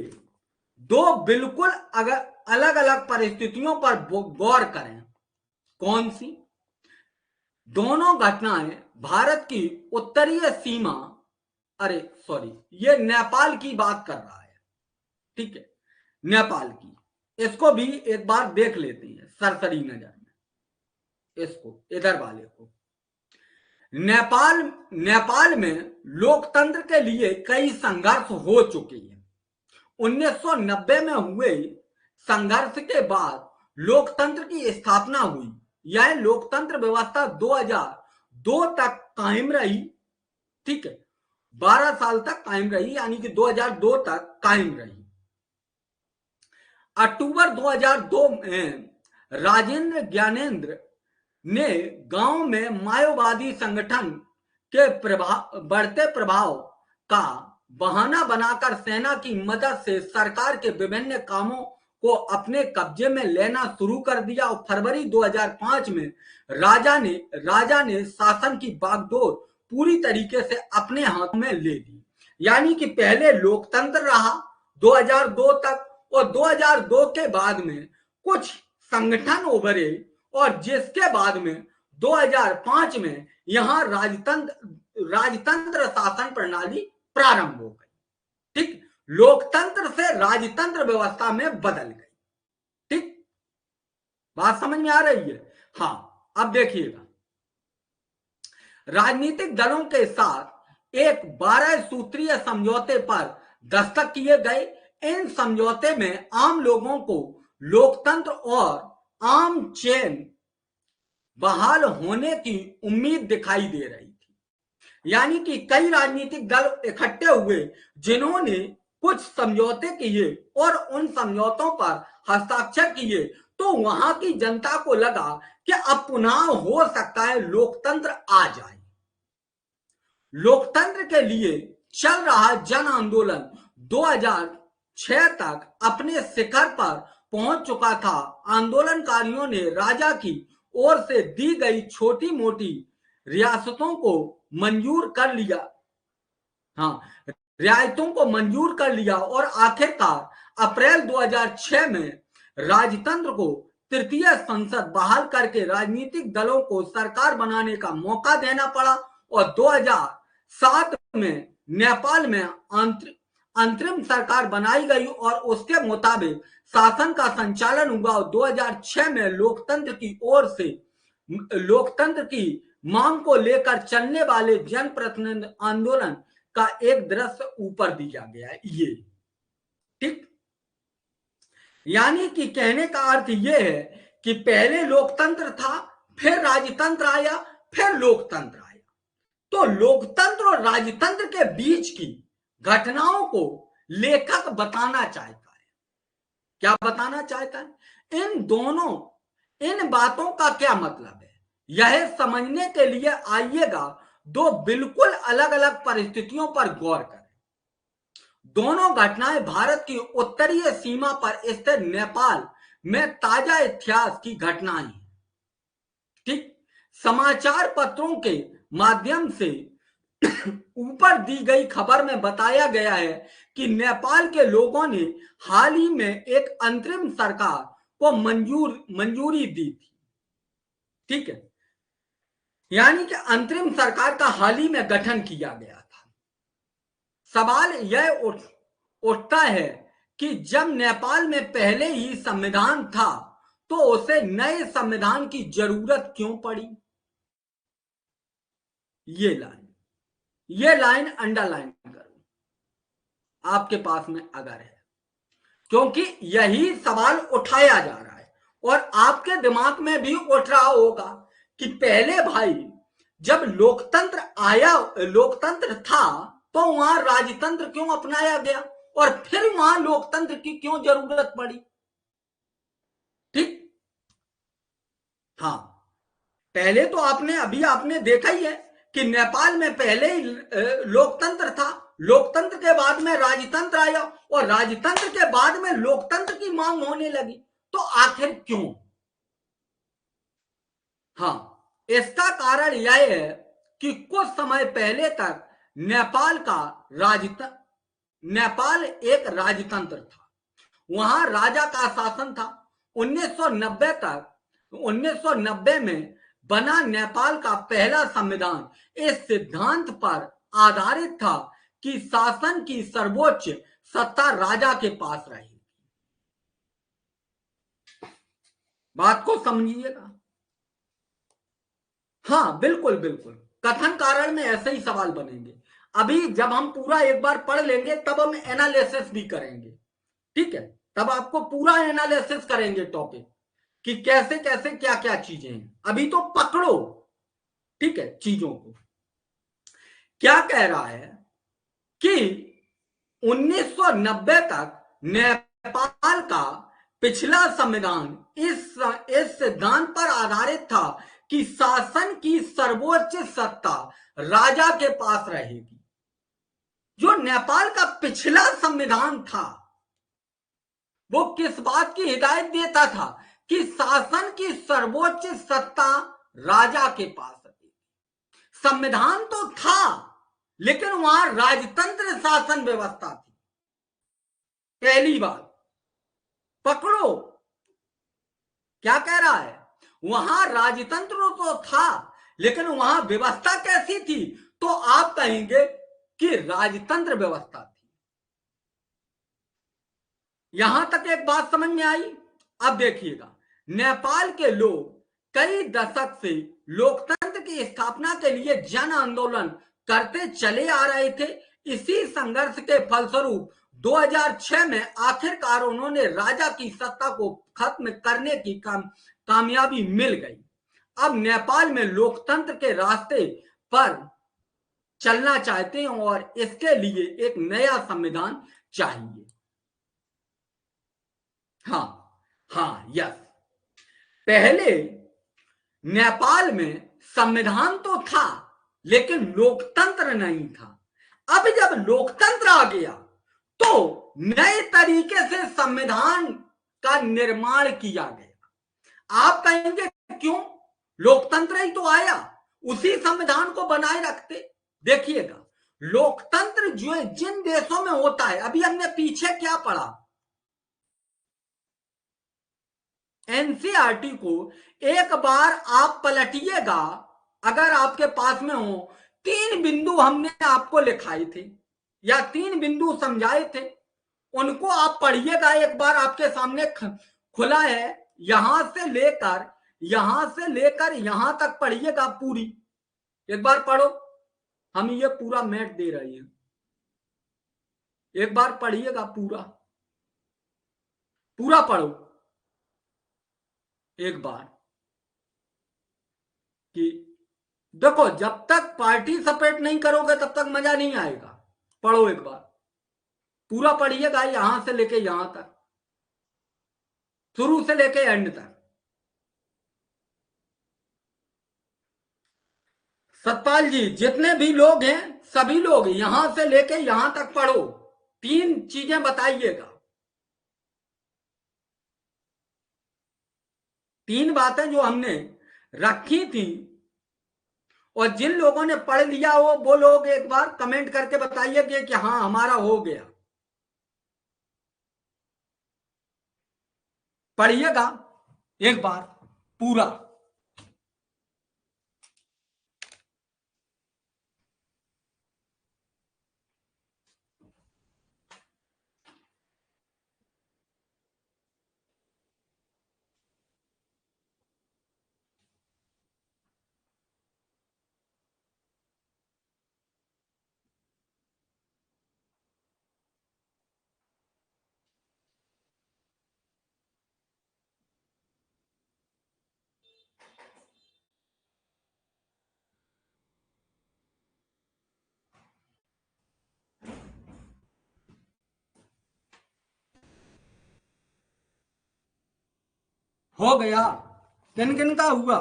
2 बिल्कुल अगर अलग अलग परिस्थितियों पर गौर करें। कौन सी? दोनों घटनाएं भारत की उत्तरीय सीमा, अरे सॉरी, ये नेपाल की बात कर रहा है, ठीक है, नेपाल की। इसको भी एक बार देख लेते हैं सरसरी नजर में, इसको इधर वाले को। नेपाल में लोकतंत्र के लिए कई संघर्ष हो चुके हैं। 1990 में हुए संघर्ष के बाद लोकतंत्र की स्थापना हुई। यह लोकतंत्र व्यवस्था 2002 तक कायम रही, ठीक है, 12 साल तक कायम रही, यानी कि 2002 तक कायम रही। अक्टूबर 2002 में राजेंद्र ज्ञानेंद्र ने गांव में माओवादी संगठन के बढ़ते प्रभाव का बहाना बनाकर सेना की मदद से सरकार के विभिन्न कामों को अपने कब्जे में लेना शुरू कर दिया और फरवरी 2005 में राजा ने शासन की बागडोर पूरी तरीके से अपने हाथ में ले ली। यानी कि पहले लोकतंत्र रहा 2002 तक, और 2002 के बाद में कुछ संगठन उभरे और जिसके बाद में 2005 में यहां राजतंत्र शासन प्रणाली प्रारंभ हो गई, ठीक। लोकतंत्र से राजतंत्र व्यवस्था में बदल गई, ठीक। बात समझ में आ रही है? हाँ, अब देखिएगा, राजनीतिक दलों के साथ एक 12 सूत्रीय समझौते पर दस्तखत किए गए। इन समझौते में आम लोगों को लोकतंत्र और आम चैन बहाल होने की उम्मीद दिखाई दे रही थी। यानी कि कई राजनीतिक दल इकट्ठे हुए जिन्होंने कुछ समझौते किए और उन समझौतों पर हस्ताक्षर किए, तो वहां की जनता को लगा कि अब पुनः हो सकता है लोकतंत्र आ जाए। लोकतंत्र के लिए चल रहा जन आंदोलन 2006 तक अपने शिखर पर पहुंच चुका था। आंदोलनकारियों ने राजा की ओर से दी गई छोटी मोटी रियासतों को मंजूर कर लिया, रियायतों को मंजूर कर लिया और आखिरकार अप्रैल 2006 में राजतंत्र को तृतीय संसद बहाल करके राजनीतिक दलों को सरकार बनाने का मौका देना पड़ा। और 2007 में नेपाल में अंतरिम सरकार बनाई गई और उसके मुताबिक शासन का संचालन हुआ। 2006 में लोकतंत्र की ओर से लोकतंत्र की मांग को लेकर चलने वाले जनप्रतिनिधि आंदोलन का एक दृश्य ऊपर दिया गया है। ये ठीक, यानी कि कहने का अर्थ यह है कि पहले लोकतंत्र था, फिर राजतंत्र आया, फिर लोकतंत्र आया। तो लोकतंत्र और राजतंत्र के बीच की घटनाओं को लेखक बताना चाहता है। क्या बताना चाहता है? इन बातों का क्या मतलब है, यह समझने के लिए आइएगा दो बिल्कुल अलग अलग परिस्थितियों पर गौर करें। दोनों घटनाएं भारत की उत्तरीय सीमा पर स्थित नेपाल में ताजा इतिहास की घटनाएं हैं। ठीक, समाचार पत्रों के माध्यम से ऊपर दी गई खबर में बताया गया है कि नेपाल के लोगों ने हाल ही में एक अंतरिम सरकार को मंजूरी दी थी। ठीक है, यानी कि अंतरिम सरकार का हाल ही में गठन किया गया था। सवाल यह उठता है कि जब नेपाल में पहले ही संविधान था तो उसे नए संविधान की जरूरत क्यों पड़ी? ये लाइन अंडरलाइन करो आपके पास में अगर है, क्योंकि यही सवाल उठाया जा रहा है और आपके दिमाग में भी उठ रहा होगा कि पहले भाई जब लोकतंत्र था तो वहां राजतंत्र क्यों अपनाया गया और फिर वहां लोकतंत्र की क्यों जरूरत पड़ी? ठीक, हाँ, पहले तो आपने देखा ही है कि नेपाल में पहले ही लोकतंत्र था, लोकतंत्र के बाद में राजतंत्र आया और राजतंत्र के बाद में लोकतंत्र की मांग होने लगी। तो आखिर क्यों? हाँ, इसका कारण यह है कि कुछ समय पहले तक नेपाल एक राजतंत्र था, वहां राजा का शासन था। 1990 में बना नेपाल का पहला संविधान इस सिद्धांत पर आधारित था कि शासन की सर्वोच्च सत्ता राजा के पास रहेगी। बात को समझिएगा। हाँ, बिल्कुल बिल्कुल, कथन कारण में ऐसे ही सवाल बनेंगे। अभी जब हम पूरा एक बार पढ़ लेंगे तब हम एनालिसिस भी करेंगे। ठीक है, तब आपको पूरा एनालिसिस करेंगे टॉपिक कि कैसे कैसे क्या क्या चीजें हैं। अभी तो पकड़ो, ठीक है, चीजों को। क्या कह रहा है कि 1990 तक नेपाल का पिछला संविधान इस सिद्धांत पर आधारित था कि शासन की सर्वोच्च सत्ता राजा के पास रहेगी। जो नेपाल का पिछला संविधान था वो किस बात की हिदायत देता था कि शासन की सर्वोच्च सत्ता राजा के पास रहेगी। संविधान तो था लेकिन वहां राजतंत्र शासन व्यवस्था थी। पहली बात पकड़ो, क्या कह रहा है? वहां राजतंत्र तो था लेकिन वहां व्यवस्था कैसी थी? तो आप कहेंगे कि राजतंत्र व्यवस्था थी। यहां तक एक बात समझ में आई? अब देखिएगा, नेपाल के लोग कई दशक से लोकतंत्र की स्थापना के लिए जन आंदोलन करते चले आ रहे थे। इसी संघर्ष के फलस्वरूप 2006 में आखिरकार उन्होंने राजा की सत्ता को खत्म करने की कामयाबी मिल गई। अब नेपाल में लोकतंत्र के रास्ते पर चलना चाहते हैं और इसके लिए एक नया संविधान चाहिए। हाँ, यस। पहले नेपाल में संविधान तो था लेकिन लोकतंत्र नहीं था। अब जब लोकतंत्र आ गया तो नए तरीके से संविधान का निर्माण किया गया। आप कहेंगे क्यों? लोकतंत्र ही तो आया, उसी संविधान को बनाए रखते। देखिएगा, लोकतंत्र जो है जिन देशों में होता है, अभी हमने पीछे क्या पढ़ा, एनसीईआरटी को एक बार आप पलटिएगा, अगर आपके पास में हो, 3 बिंदु हमने आपको लिखाए थे या 3 बिंदु समझाए थे, उनको आप पढ़िएगा। एक बार आपके सामने खुला है, यहां से लेकर यहां तक पढ़िएगा पूरी। एक बार पढ़ो, हम ये पूरा मैट दे रहे हैं, एक बार पढ़िएगा, पूरा पढ़ो एक बार। कि देखो, जब तक पार्टी सपोर्ट नहीं करोगे तब तक मजा नहीं आएगा। पढ़ो एक बार, पूरा पढ़िएगा, यहां से लेके यहां तक, शुरू से लेके एंड तक। सतपाल जी, जितने भी लोग हैं सभी लोग यहां से लेके यहां तक पढ़ो, 3 चीजें बताइएगा, 3 बातें जो हमने रखी थी। और जिन लोगों ने पढ़ लिया वो लोग एक बार कमेंट करके बताइए कि हाँ हमारा हो गया। पढ़िएगा एक बार पूरा। हो गया? किन किन का हुआ?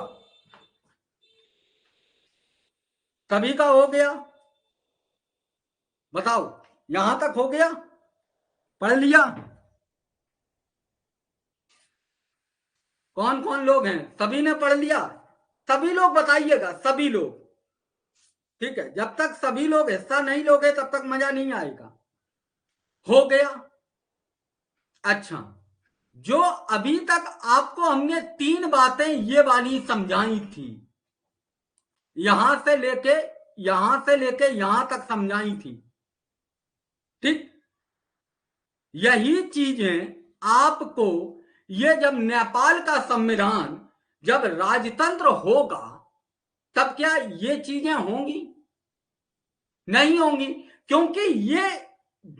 सभी का हो गया? बताओ, यहां तक हो गया? पढ़ लिया? कौन कौन लोग हैं? सभी ने पढ़ लिया? सभी लोग बताइएगा, सभी लोग। ठीक है, जब तक सभी लोग हिस्सा नहीं लोगे तब तक मजा नहीं आएगा। हो गया? अच्छा, जो अभी तक आपको हमने 3 बातें ये वाली समझाई थी, यहां से लेके यहां तक समझाई थी, ठीक? यही चीजें आपको, ये जब नेपाल का संविधान, जब राजतंत्र होगा तब क्या ये चीजें होंगी? नहीं होंगी, क्योंकि ये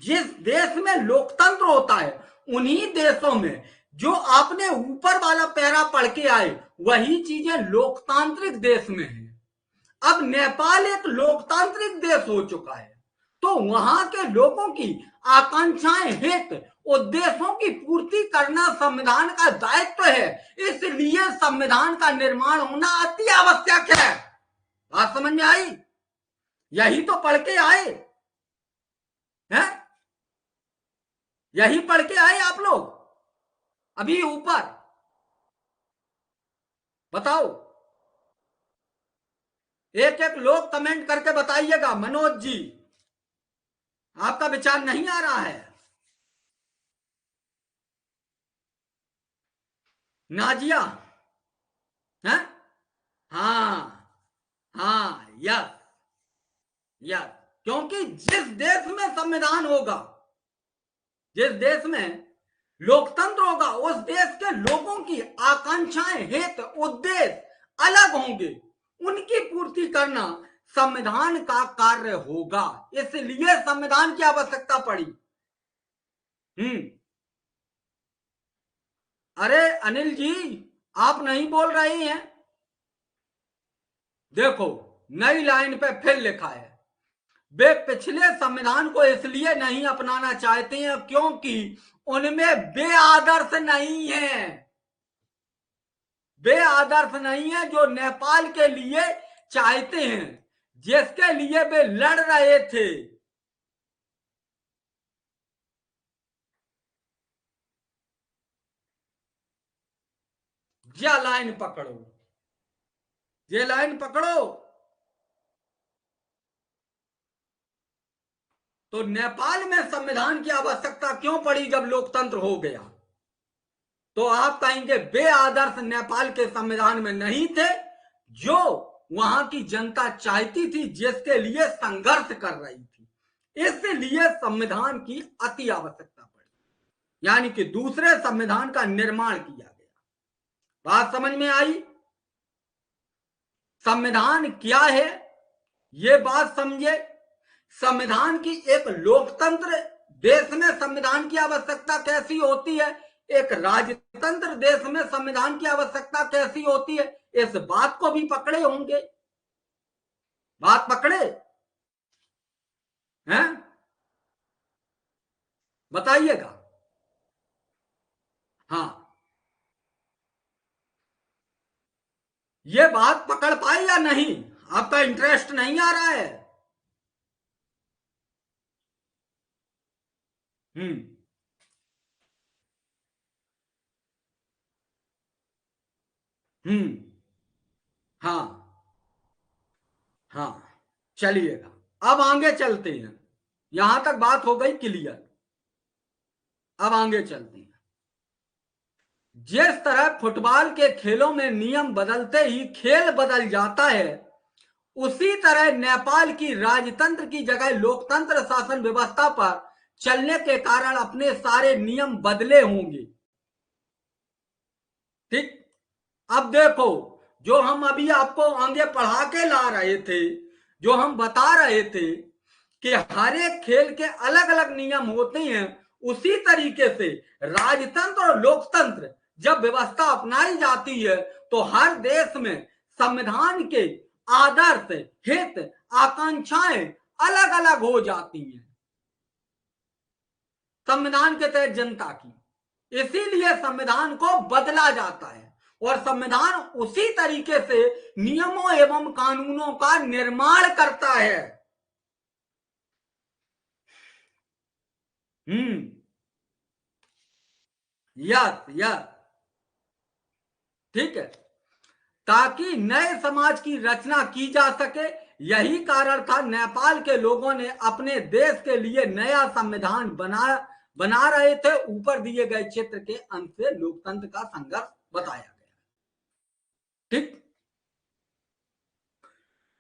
जिस देश में लोकतंत्र होता है उन्हीं देशों में जो आपने ऊपर वाला पैरा पढ़ के आए वही चीजें लोकतांत्रिक देश में है। अब नेपाल एक लोकतांत्रिक देश हो चुका है, तो वहां के लोगों की आकांक्षाएं, हित, उद्देश्यों की पूर्ति करना संविधान का दायित्व है। इसलिए संविधान का निर्माण होना अति आवश्यक है। बात समझ में आई? यही तो पढ़ के आए हैं, यही पढ़ के आए आप लोग अभी ऊपर। बताओ, एक एक लोग कमेंट करके बताइएगा। मनोज जी, आपका विचार नहीं आ रहा है? नाजिया, है? हाँ, यस, क्योंकि जिस देश में संविधान होगा, जिस देश में लोकतंत्र होगा, उस देश के लोगों की आकांक्षाएं, हित, उद्देश्य अलग होंगे। उनकी पूर्ति करना संविधान का कार्य होगा, इसलिए संविधान की आवश्यकता पड़ी। अरे अनिल जी, आप नहीं बोल रहे हैं। देखो, नई लाइन पे फिर लिखा है, वे पिछले संविधान को इसलिए नहीं अपनाना चाहते हैं क्योंकि उनमें वे आदर्श नहीं है, वे आदर्श नहीं है जो नेपाल के लिए चाहते हैं, जिसके लिए वे लड़ रहे थे। ये लाइन पकड़ो, ये लाइन पकड़ो। तो नेपाल में संविधान की आवश्यकता क्यों पड़ी जब लोकतंत्र हो गया? तो आप कहेंगे वे आदर्श नेपाल के संविधान में नहीं थे जो वहां की जनता चाहती थी, जिसके लिए संघर्ष कर रही थी, इसलिए संविधान की अति आवश्यकता पड़ी, यानी कि दूसरे संविधान का निर्माण किया गया। बात समझ में आई? संविधान क्या है ये बात समझे। संविधान की एक लोकतंत्र देश में संविधान की आवश्यकता कैसी होती है, एक राजतंत्र देश में संविधान की आवश्यकता कैसी होती है, इस बात को भी पकड़े होंगे। बात पकड़े हैं? बताइएगा। हाँ, ये बात पकड़ पाई या नहीं? आपका इंटरेस्ट नहीं आ रहा है? हम्म हाँ हाँ, चलिएगा, अब आगे चलते हैं। यहां तक बात हो गई क्लियर। अब आगे चलते हैं। जिस तरह फुटबॉल के खेलों में नियम बदलते ही खेल बदल जाता है, उसी तरह नेपाल की राजतंत्र की जगह लोकतंत्र शासन व्यवस्था पर चलने के कारण अपने सारे नियम बदले होंगे। ठीक, अब देखो, जो हम अभी आपको आगे पढ़ा के ला रहे थे, जो हम बता रहे थे कि हर एक खेल के अलग अलग नियम होते हैं, उसी तरीके से राजतंत्र और लोकतंत्र जब व्यवस्था अपनाई जाती है तो हर देश में संविधान के आदर्श, हित, आकांक्षाएं अलग अलग हो जाती हैं संविधान के तहत जनता की, इसीलिए संविधान को बदला जाता है और संविधान उसी तरीके से नियमों एवं कानूनों का निर्माण करता है। यस यस, ठीक है, ताकि नए समाज की रचना की जा सके। यही कारण था नेपाल के लोगों ने अपने देश के लिए नया संविधान बना रहे थे। ऊपर दिए गए क्षेत्र के अंत से लोकतंत्र का संघर्ष बताया गया। ठीक,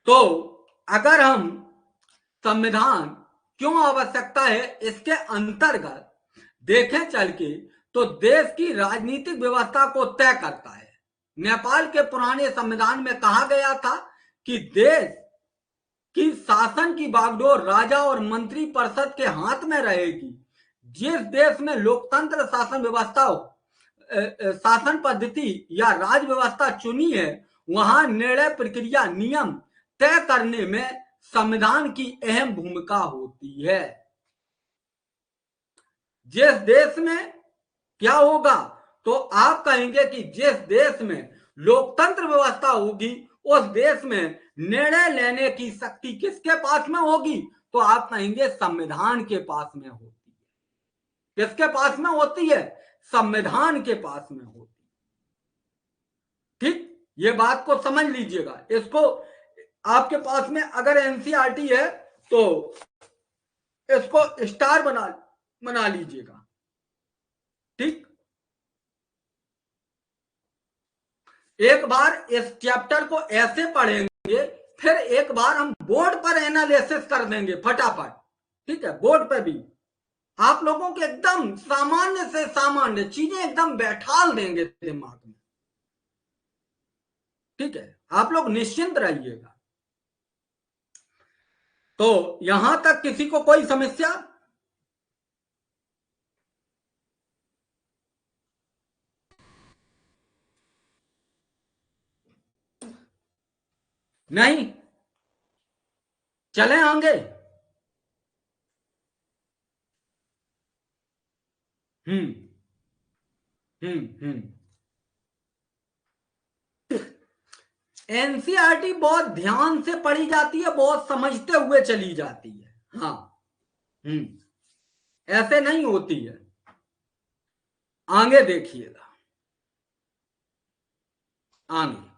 तो अगर हम संविधान क्यों आवश्यकता है इसके अंतर्गत देखें चल के, तो देश की राजनीतिक व्यवस्था को तय करता है। नेपाल के पुराने संविधान में कहा गया था कि देश की शासन की बागडोर राजा और मंत्री परिषद के हाथ में रहेगी। जिस देश में लोकतंत्र शासन व्यवस्था शासन पद्धति या राज व्यवस्था चुनी है, वहां निर्णय प्रक्रिया नियम तय करने में संविधान की अहम भूमिका होती है। जिस देश में क्या होगा, तो आप कहेंगे कि जिस देश में लोकतंत्र व्यवस्था होगी, उस देश में निर्णय लेने की शक्ति किसके पास में होगी, तो आप कहेंगे संविधान के पास में होती है। किसके पास में होती है? संविधान के पास में होती है। ठीक, ये बात को समझ लीजिएगा। इसको आपके पास में अगर एनसीईआरटी है तो इसको स्टार बना लीजिएगा। ठीक, एक बार इस चैप्टर को ऐसे पढ़ेंगे, फिर एक बार हम बोर्ड पर एनालिसिस कर देंगे फटाफट। ठीक है, बोर्ड पर भी आप लोगों के एकदम सामान्य से सामान्य चीजें एकदम बैठाल देंगे दिमाग में। ठीक है, आप लोग निश्चिंत रहिएगा। तो यहां तक किसी को कोई समस्या? नहीं? चलें आगे? हम्म हम्म। एनसीईआरटी बहुत ध्यान से पढ़ी जाती है, बहुत समझते हुए चली जाती है। हाँ। ऐसे नहीं होती है। आगे देखिएगा, आगे।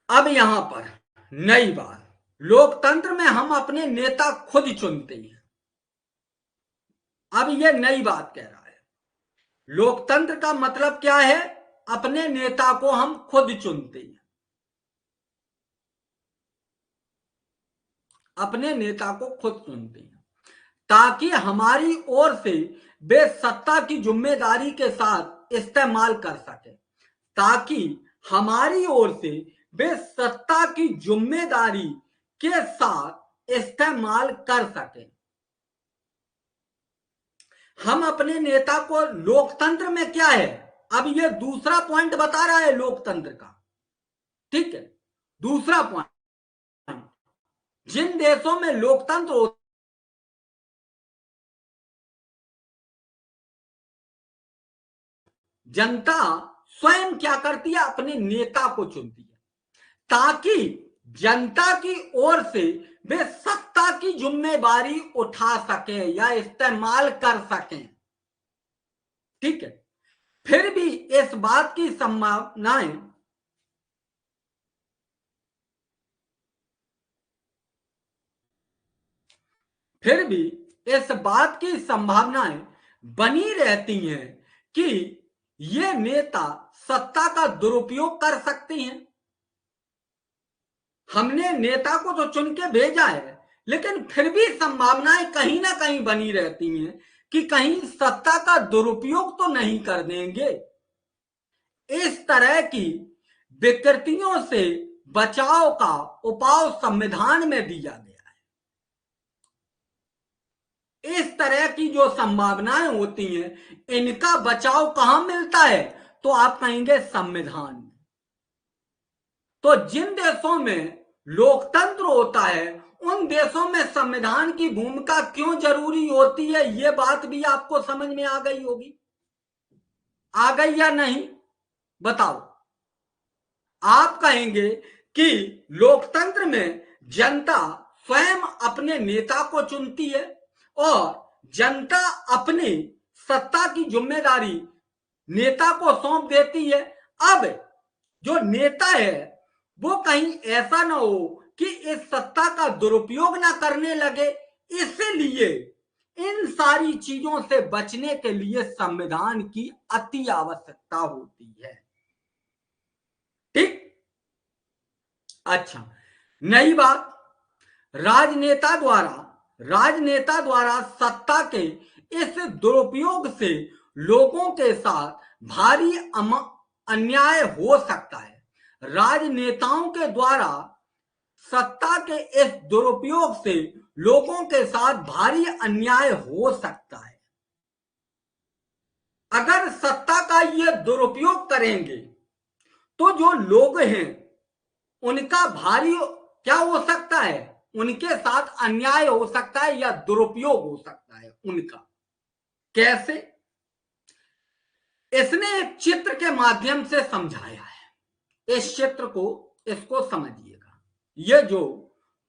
अब यहां पर नई बात, लोकतंत्र में हम अपने नेता खुद चुनते हैं। अब यह नई बात कह रहा है। लोकतंत्र का मतलब क्या है? अपने नेता को हम खुद चुनते हैं। अपने नेता को खुद चुनते हैं ताकि हमारी ओर से वे सत्ता की जिम्मेदारी के साथ इस्तेमाल कर सके, ताकि हमारी ओर से वे सत्ता की जिम्मेदारी के साथ इस्तेमाल कर सके। हम अपने नेता को, लोकतंत्र में क्या है, अब ये दूसरा पॉइंट बता रहा है लोकतंत्र का। ठीक है, दूसरा पॉइंट, जिन देशों में लोकतंत्र होता, जनता स्वयं क्या करती है? अपने नेता को चुनती है ताकि जनता की ओर से वे सत्ता की जिम्मेदारी उठा सके या इस्तेमाल कर सकें। ठीक है, फिर भी इस बात की संभावनाएं, फिर भी इस बात की संभावनाएं बनी रहती हैं कि ये नेता सत्ता का दुरुपयोग कर सकते हैं। हमने नेता को तो चुन के भेजा है, लेकिन फिर भी संभावनाएं कहीं ना कहीं बनी रहती हैं कि कहीं सत्ता का दुरुपयोग तो नहीं कर देंगे। इस तरह की विकृतियों से बचाव का उपाय संविधान में दिया गया है। इस तरह की जो संभावनाएं होती हैं, इनका बचाव कहां मिलता है? तो आप कहेंगे संविधान में। तो जिन देशों में लोकतंत्र होता है, उन देशों में संविधान की भूमिका क्यों जरूरी होती है, यह बात भी आपको समझ में आ गई होगी। आ गई या नहीं, बताओ। आप कहेंगे कि लोकतंत्र में जनता स्वयं अपने नेता को चुनती है और जनता अपनी सत्ता की जिम्मेदारी नेता को सौंप देती है। अब जो नेता है वो कहीं ऐसा ना हो कि इस सत्ता का दुरुपयोग ना करने लगे, इसलिए इन सारी चीजों से बचने के लिए संविधान की अति आवश्यकता होती है। ठीक? अच्छा, नई बात, राजनेता द्वारा सत्ता के इस दुरुपयोग से लोगों के साथ भारी अन्याय हो सकता है। राजनेताओं के द्वारा सत्ता के इस दुरुपयोग से लोगों के साथ भारी अन्याय हो सकता है। अगर सत्ता का यह दुरुपयोग करेंगे तो जो लोग हैं उनका भारी क्या हो सकता है? उनके साथ अन्याय हो सकता है या दुरुपयोग हो सकता है उनका। कैसे? इसने एक चित्र के माध्यम से समझाया है। इस चित्र को, इसको समझिएगा। यह जो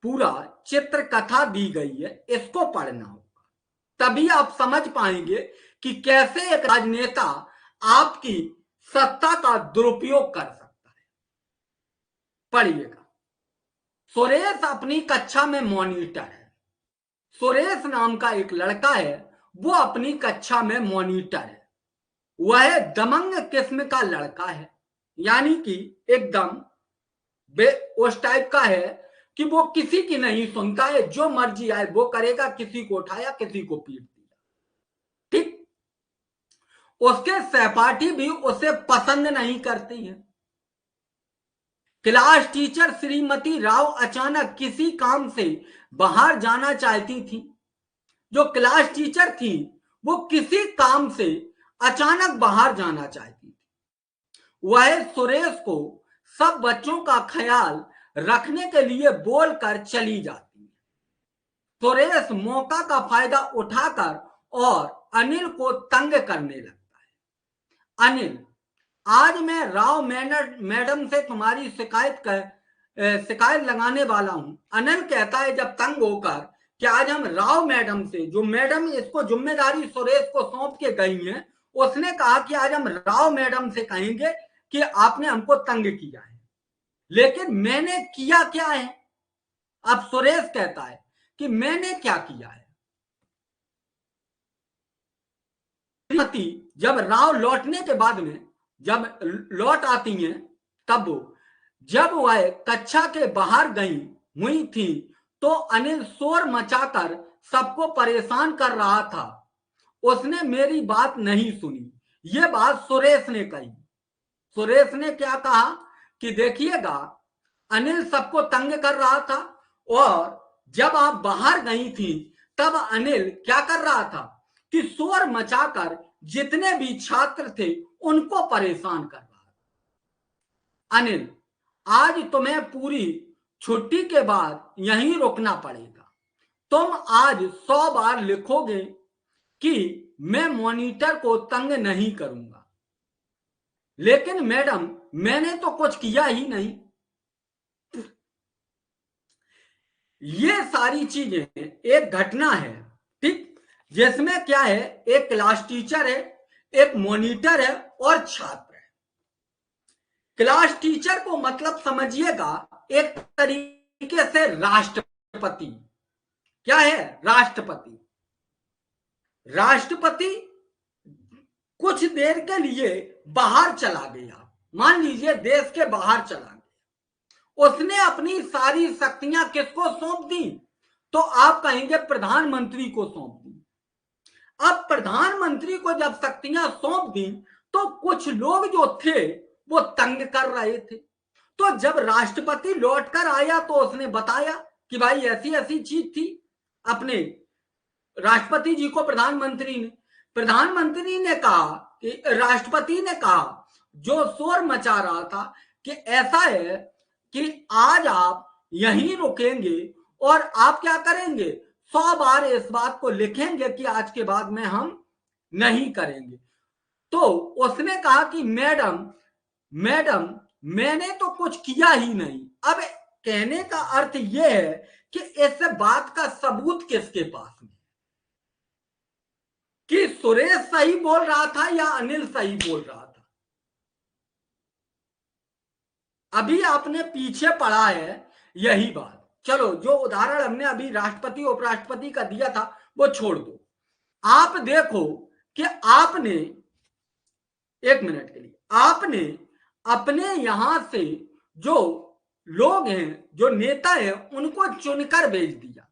पूरा चित्र कथा दी गई है, इसको पढ़ना होगा, तभी आप समझ पाएंगे कि कैसे एक राजनेता आपकी सत्ता का दुरुपयोग कर सकता है। पढ़िएगा। सुरेश अपनी कक्षा में मॉनिटर है। सुरेश नाम का एक लड़का है, वो अपनी कक्षा में मॉनिटर है। वह दमंग किस्म का लड़का है, यानी कि एकदम उस टाइप का है कि वो किसी की नहीं सुनता है, जो मर्जी आए वो करेगा, किसी को उठाया किसी को पीट दिया। ठीक? उसके सहपाठी भी उसे पसंद नहीं करती हैं। क्लास टीचर श्रीमती राव अचानक किसी काम से बाहर जाना चाहती थी। जो क्लास टीचर थी वो किसी काम से अचानक बाहर जाना चाहती थी। वह सुरेश को सब बच्चों का ख्याल रखने के लिए बोलकर चली जाती है। सुरेश मौका का फायदा उठाकर और अनिल को तंग करने लगता है। अनिल, आज मैं राव मैडम से तुम्हारी शिकायत लगाने वाला हूं। अनिल कहता है जब तंग होकर कि आज हम राव मैडम से, जो मैडम इसको जिम्मेदारी सुरेश को सौंप के गई हैं, उसने कहा कि आज हम राव मैडम से कहेंगे कि आपने हमको तंग किया है। लेकिन मैंने किया क्या है? अब सुरेश कहता है कि मैंने क्या किया है। जब राव लौटने के बाद में जब लौट आती हैं, तब जब वह कक्षा के बाहर गई हुई थी तो अनिल शोर मचाकर सबको परेशान कर रहा था। उसने मेरी बात नहीं सुनी। यह बात सुरेश ने कही। सुरेश ने क्या कहा कि देखिएगा, अनिल सबको तंग कर रहा था और जब आप बाहर गई थी तब अनिल क्या कर रहा था कि शोर मचाकर जितने भी छात्र थे उनको परेशान कर रहा था। अनिल, आज तुम्हें पूरी छुट्टी के बाद यहीं रुकना पड़ेगा। तुम आज 100 बार लिखोगे कि मैं मॉनिटर को तंग नहीं करूंगा। लेकिन मैडम, मैंने तो कुछ किया ही नहीं। ये सारी चीजें एक घटना है, ठीक, जिसमें क्या है, एक क्लास टीचर है, एक मॉनिटर है और छात्र है। क्लास टीचर को मतलब समझिएगा एक तरीके से राष्ट्रपति। क्या है? राष्ट्रपति। राष्ट्रपति कुछ देर के लिए बाहर चला गया, मान लीजिए देश के बाहर चला गया, उसने अपनी सारी शक्तियां किसको सौंप दी? तो आप कहेंगे प्रधानमंत्री को सौंप दी। अब प्रधानमंत्री को जब शक्तियां सौंप दी तो कुछ लोग जो थे वो तंग कर रहे थे। तो जब राष्ट्रपति लौटकर आया तो उसने बताया कि भाई ऐसी ऐसी चीज थी। अपने राष्ट्रपति जी को प्रधानमंत्री ने कहा कि राष्ट्रपति ने कहा, जो शोर मचा रहा था, कि ऐसा है कि आज आप यहीं रुकेंगे और आप क्या करेंगे, 100 बार इस बात को लिखेंगे कि आज के बाद में हम नहीं करेंगे। तो उसने कहा कि मैडम मैंने तो कुछ किया ही नहीं। अब कहने का अर्थ यह है कि इस बात का सबूत किसके पास है कि सुरेश सही बोल रहा था या अनिल सही बोल रहा था। अभी आपने पीछे पढ़ा है यही बात। चलो, जो उदाहरण हमने अभी राष्ट्रपति उपराष्ट्रपति का दिया था वो छोड़ दो। आप देखो कि आपने, एक मिनट के लिए, आपने अपने यहां से जो लोग हैं, जो नेता हैं, उनको चुनकर भेज दिया।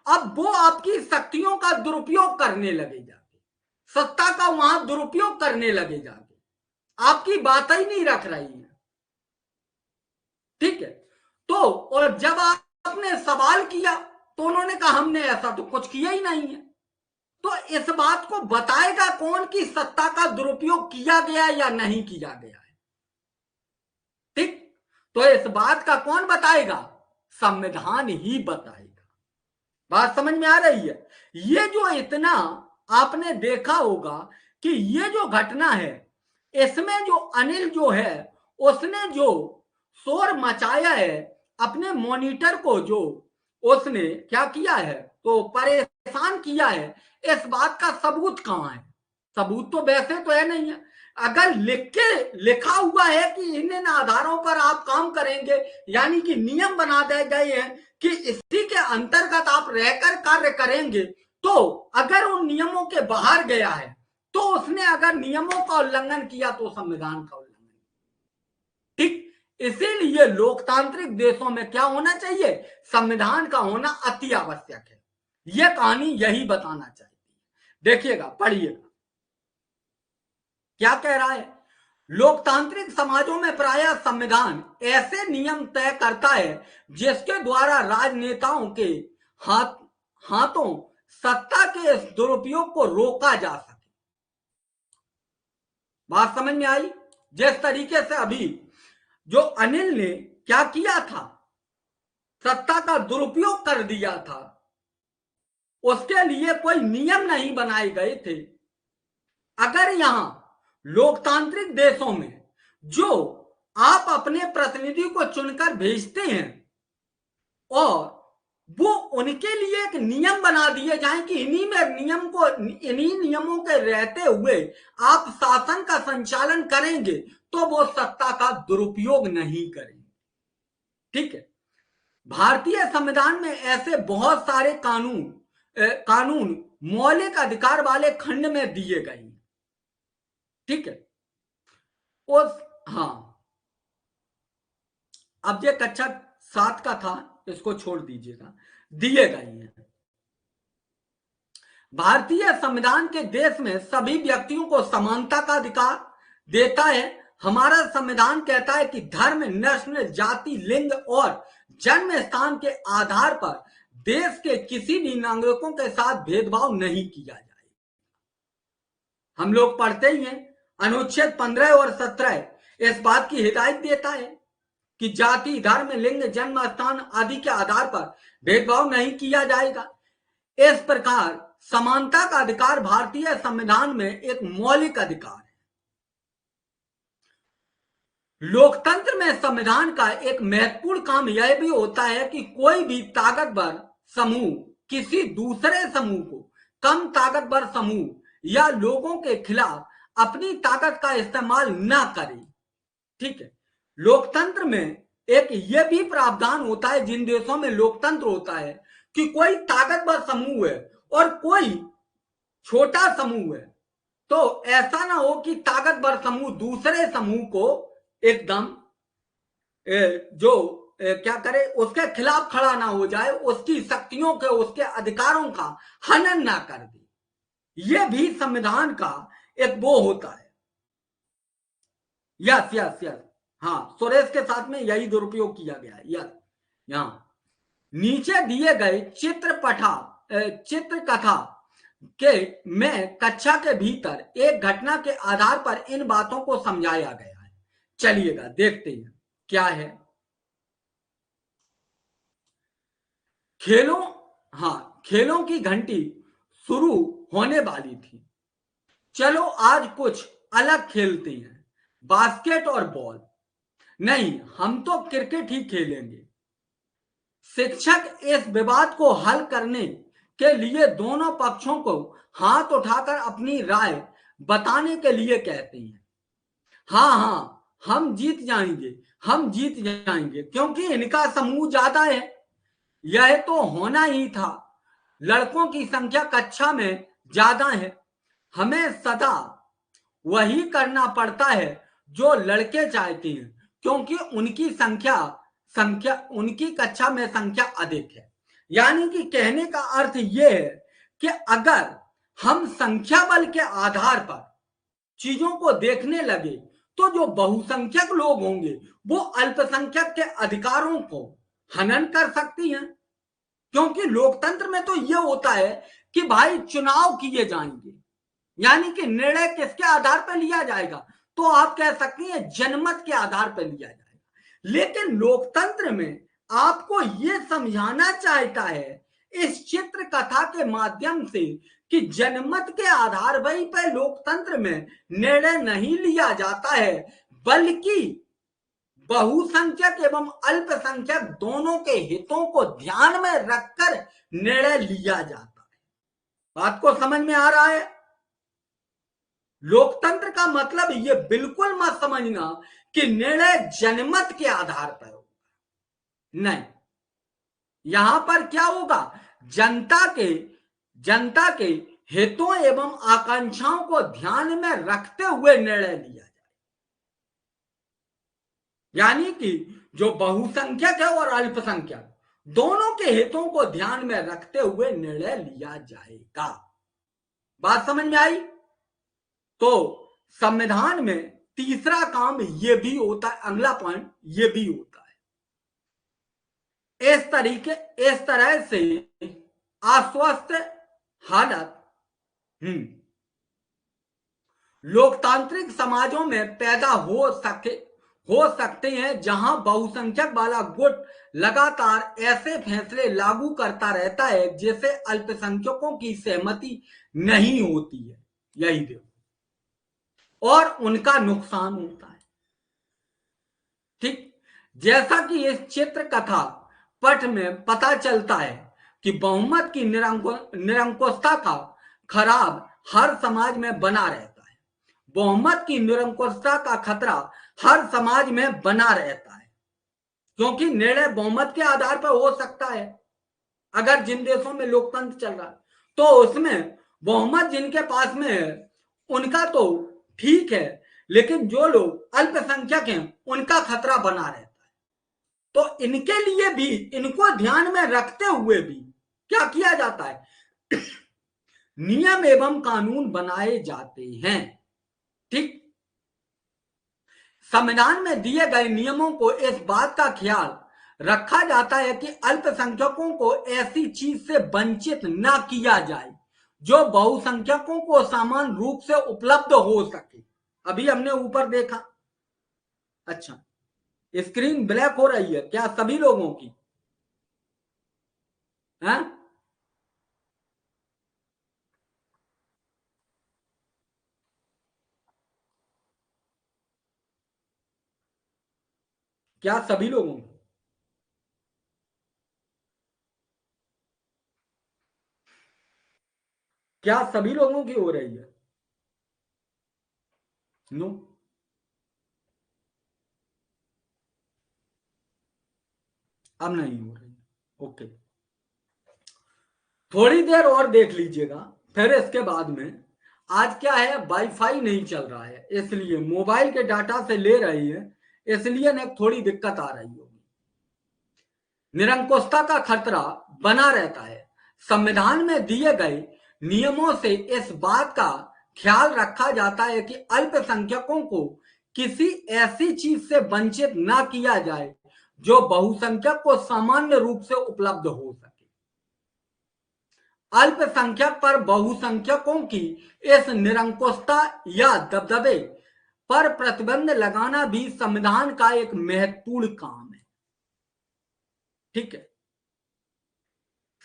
अब वो आपकी शक्तियों का दुरुपयोग करने लगे जाके, सत्ता का वहां दुरुपयोग करने लगे जाके, आपकी बात ही नहीं रख रही है, ठीक है। तो और जब आपने सवाल किया तो उन्होंने कहा हमने ऐसा तो कुछ किया ही नहीं है। तो इस बात को बताएगा कौन कि सत्ता का दुरुपयोग किया गया या नहीं किया गया है, ठीक। तो इस बात का कौन बताएगा? संविधान ही बताएगा। बात समझ में आ रही है? ये जो इतना आपने देखा होगा कि ये जो घटना है, इसमें जो अनिल जो है उसने जो शोर मचाया है, अपने मॉनिटर को जो उसने क्या किया है, तो परेशान किया है, इस बात का सबूत कहां है? सबूत तो वैसे तो है नहीं है। अगर लिखा हुआ है कि इन आधारों पर आप काम करेंगे, यानी कि नियम बना दिए गए हैं कि इसी के अंतर्गत आप रहकर कार्य करेंगे, तो अगर उन नियमों के बाहर गया है तो उसने अगर नियमों का उल्लंघन किया तो संविधान का उल्लंघन, ठीक। इसीलिए लोकतांत्रिक देशों में क्या होना चाहिए? संविधान का होना अति आवश्यक है। यह कहानी यही बताना चाहिए। देखिएगा, पढ़िएगा क्या कह रहा है। लोकतांत्रिक समाजों में प्रायः संविधान ऐसे नियम तय करता है जिसके द्वारा राजनेताओं के हाथों सत्ता के इस दुरुपयोग को रोका जा सके। बात समझ में आई? जिस तरीके से अभी जो अनिल ने क्या किया था, सत्ता का दुरुपयोग कर दिया था, उसके लिए कोई नियम नहीं बनाए गए थे। अगर यहां लोकतांत्रिक देशों में जो आप अपने प्रतिनिधि को चुनकर भेजते हैं और वो उनके लिए एक नियम बना दिए जाए कि इन्हीं नियमों के रहते हुए आप शासन का संचालन करेंगे, तो वो सत्ता का दुरुपयोग नहीं करेंगे। ठीक है, भारतीय संविधान में ऐसे बहुत सारे कानून मौलिक अधिकार वाले खंड में दिए गए हैं। ठीक है, अब ये कक्षा 7 का था, इसको छोड़ दीजिएगा, दिए गए हैं। भारतीय संविधान के देश में सभी व्यक्तियों को समानता का अधिकार देता है। हमारा संविधान कहता है कि धर्म, नस्ल, जाति, लिंग और जन्म स्थान के आधार पर देश के किसी भी नागरिकों के साथ भेदभाव नहीं किया जाए। हम लोग पढ़ते ही हैं, अनुच्छेद 15 और 17 इस बात की हिदायत देता है कि जाति, धर्म, लिंग, जन्म स्थान आदि के आधार पर भेदभाव नहीं किया जाएगा। इस प्रकार समानता का अधिकार भारतीय संविधान में एक मौलिक अधिकार है। लोकतंत्र में संविधान का एक महत्वपूर्ण काम यह भी होता है कि कोई भी ताकतवर समूह किसी दूसरे समूह को कम ताकतवर समूह या लोगों के खिलाफ अपनी ताकत का इस्तेमाल ना करे। ठीक है, लोकतंत्र में एक यह भी प्रावधान होता है, जिन देशों में लोकतंत्र होता है, कि कोई ताकतवर समूह है और कोई छोटा समूह है, तो ऐसा ना हो कि ताकतवर समूह दूसरे समूह को एकदम क्या करे, उसके खिलाफ खड़ा ना हो जाए, उसकी शक्तियों के, उसके अधिकारों का हनन ना कर दे। यह भी संविधान का एक वो होता है। यस, हाँ, सुरेश के साथ में यही दुरुपयोग किया गया है। यस, यहां नीचे दिए गए चित्रकथा के में कक्षा के भीतर एक घटना के आधार पर इन बातों को समझाया गया है। चलिएगा देखते हैं क्या है। खेलों की घंटी शुरू होने वाली थी। चलो आज कुछ अलग खेलते हैं, बास्केट और बॉल। नहीं, हम तो क्रिकेट ही खेलेंगे। शिक्षक इस विवाद को हल करने के लिए दोनों पक्षों को हाथ उठाकर अपनी राय बताने के लिए कहते हैं। हाँ, हम जीत जाएंगे क्योंकि इनका समूह ज्यादा है। यह तो होना ही था, लड़कों की संख्या कक्षा में ज्यादा है। हमें सदा वही करना पड़ता है जो लड़के चाहते हैं, क्योंकि उनकी कक्षा में संख्या अधिक है। यानी कि कहने का अर्थ यह है कि अगर हम संख्या बल के आधार पर चीजों को देखने लगे तो जो बहुसंख्यक लोग होंगे वो अल्पसंख्यक के अधिकारों को हनन कर सकती हैं। क्योंकि लोकतंत्र में तो यह होता है कि भाई चुनाव किए जाएंगे, यानी कि निर्णय किसके आधार पर लिया जाएगा, तो आप कह सकती हैं जनमत के आधार पर लिया जाएगा। लेकिन लोकतंत्र में आपको यह समझाना चाहता है इस चित्र कथा के माध्यम से कि जनमत के आधार पर लोकतंत्र में निर्णय नहीं लिया जाता है, बल्कि बहुसंख्यक एवं अल्पसंख्यक दोनों के हितों को ध्यान में रखकर निर्णय लिया जाता है। बात को समझ में आ रहा है? लोकतंत्र का मतलब ये बिल्कुल मत समझना कि निर्णय जनमत के आधार पर होगा। नहीं, यहां पर क्या होगा, जनता के हितों एवं आकांक्षाओं को ध्यान में रखते हुए निर्णय लिया जाए। यानी कि जो बहुसंख्यक है और अल्पसंख्यक दोनों के हितों को ध्यान में रखते हुए निर्णय लिया जाएगा। बात समझ में आई? तो संविधान में तीसरा काम ये भी होता है, अगला पॉइंट ये भी होता है, इस तरह से अस्वस्थ हालत लोकतांत्रिक समाजों में पैदा हो सकते हैं, जहां बहुसंख्यक वाला गुट लगातार ऐसे फैसले लागू करता रहता है जिससे अल्पसंख्यकों की सहमति नहीं होती है, यही देखो, और उनका नुकसान होता है। ठीक, जैसा कि इस चित्र कथा पट में पता चलता है कि बहुमत की निरंकुशता का खराब हर समाज में बना रहता है। बहुमत की निरंकुशता का खतरा हर समाज में बना रहता है, क्योंकि निर्णय बहुमत के आधार पर हो सकता है। अगर जिन देशों में लोकतंत्र चल रहा है तो उसमें बहुमत जिनके पास में है उनका तो ठीक है, लेकिन जो लोग अल्पसंख्यक हैं उनका खतरा बना रहता है। तो इनके लिए भी, इनको ध्यान में रखते हुए भी क्या किया जाता है, नियम एवं कानून बनाए जाते हैं। ठीक, संविधान में दिए गए नियमों को इस बात का ख्याल रखा जाता है कि अल्पसंख्यकों को ऐसी चीज से वंचित न किया जाए जो बहुसंख्यकों को समान रूप से उपलब्ध हो सके। अभी हमने ऊपर देखा, अच्छा स्क्रीन ब्लैक हो रही है क्या सभी लोगों की? है? क्या सभी लोगों की? क्या सभी लोगों की हो रही है? नो, अब नहीं हो रही। ओके, थोड़ी देर और देख लीजिएगा, फिर इसके बाद में, आज क्या है वाईफाई नहीं चल रहा है, इसलिए मोबाइल के डाटा से ले रही है, इसलिए ना थोड़ी दिक्कत आ रही होगी। निरंकुशता का खतरा बना रहता है। संविधान में दिए गए नियमों से इस बात का ख्याल रखा जाता है कि अल्पसंख्यकों को किसी ऐसी चीज से वंचित ना किया जाए जो बहुसंख्यक को सामान्य रूप से उपलब्ध हो सके। अल्पसंख्यक पर बहुसंख्यकों की इस निरंकुशता या दबदबे पर प्रतिबंध लगाना भी संविधान का एक महत्वपूर्ण काम है। ठीक है,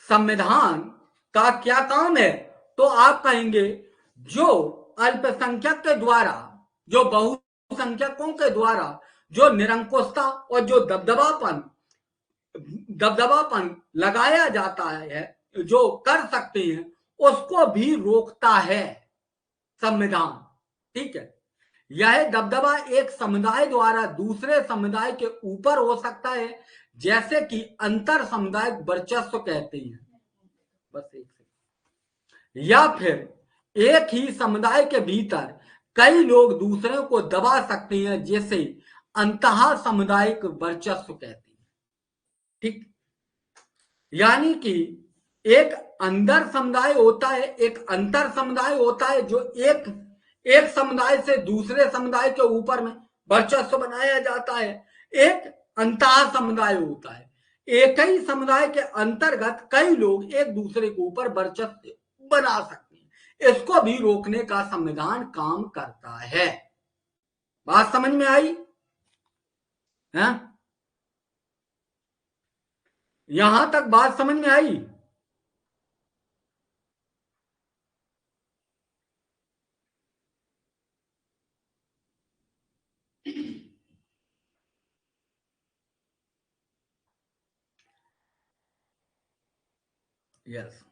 संविधान का क्या काम है? तो आप कहेंगे जो अल्पसंख्यक के द्वारा, जो बहुसंख्यकों के द्वारा जो निरंकुशता और जो दबदबापन लगाया जाता है, जो कर सकते हैं, उसको भी रोकता है संविधान। ठीक है, यह दबदबा एक समुदाय द्वारा दूसरे समुदाय के ऊपर हो सकता है, जैसे कि अंतर सामुदायिक वर्चस्व कहते हैं, बस एक सेकंड, या फिर एक ही समुदाय के भीतर कई लोग दूसरे को दबा सकते हैं, जिसे अंतः सामुदायिक वर्चस्व कहते हैं। ठीक, यानी कि एक अंदर समुदाय होता है, एक अंतर समुदाय होता है, जो एक समुदाय से दूसरे समुदाय के ऊपर में वर्चस्व बनाया जाता है। एक अंतः समुदाय होता है, एक ही समुदाय के अंतर्गत कई लोग एक दूसरे के ऊपर वर्चस्व बना सकते हैं। इसको भी रोकने का संविधान काम करता है। बात समझ में आई है? यहां तक बात समझ में आई? यस,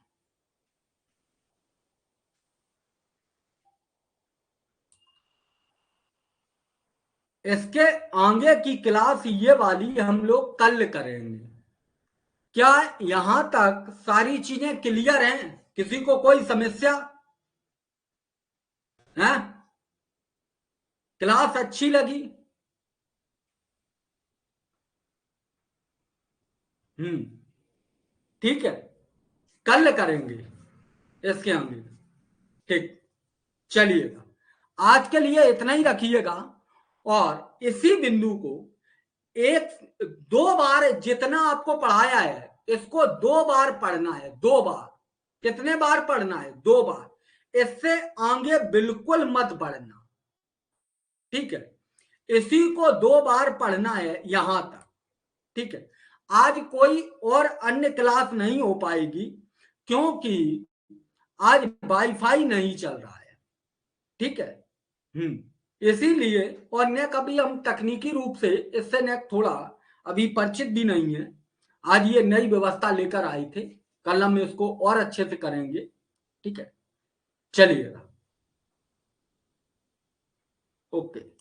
इसके आगे की क्लास ये वाली हम लोग कल करेंगे। क्या यहां तक सारी चीजें क्लियर हैं? किसी को कोई समस्या है? क्लास अच्छी लगी? ठीक है, कल करेंगे इसके आगे। ठीक, चलिएगा, आज के लिए इतना ही रखिएगा और इसी बिंदु को एक दो बार जितना आपको पढ़ाया है इसको 2 बार पढ़ना है, 2 बार। कितने बार पढ़ना है? 2 बार। इससे आगे बिल्कुल मत पढ़ना, ठीक है? इसी को 2 बार पढ़ना है यहां तक, ठीक है? आज कोई और अन्य क्लास नहीं हो पाएगी क्योंकि आज वाईफाई नहीं चल रहा है, ठीक है? इसीलिए, और ने कभी हम तकनीकी रूप से इससे ने थोड़ा अभी परिचित भी नहीं है। आज ये नई व्यवस्था लेकर आए थे, कल हम इसको और अच्छे से करेंगे, ठीक है? चलिएगा, ओके।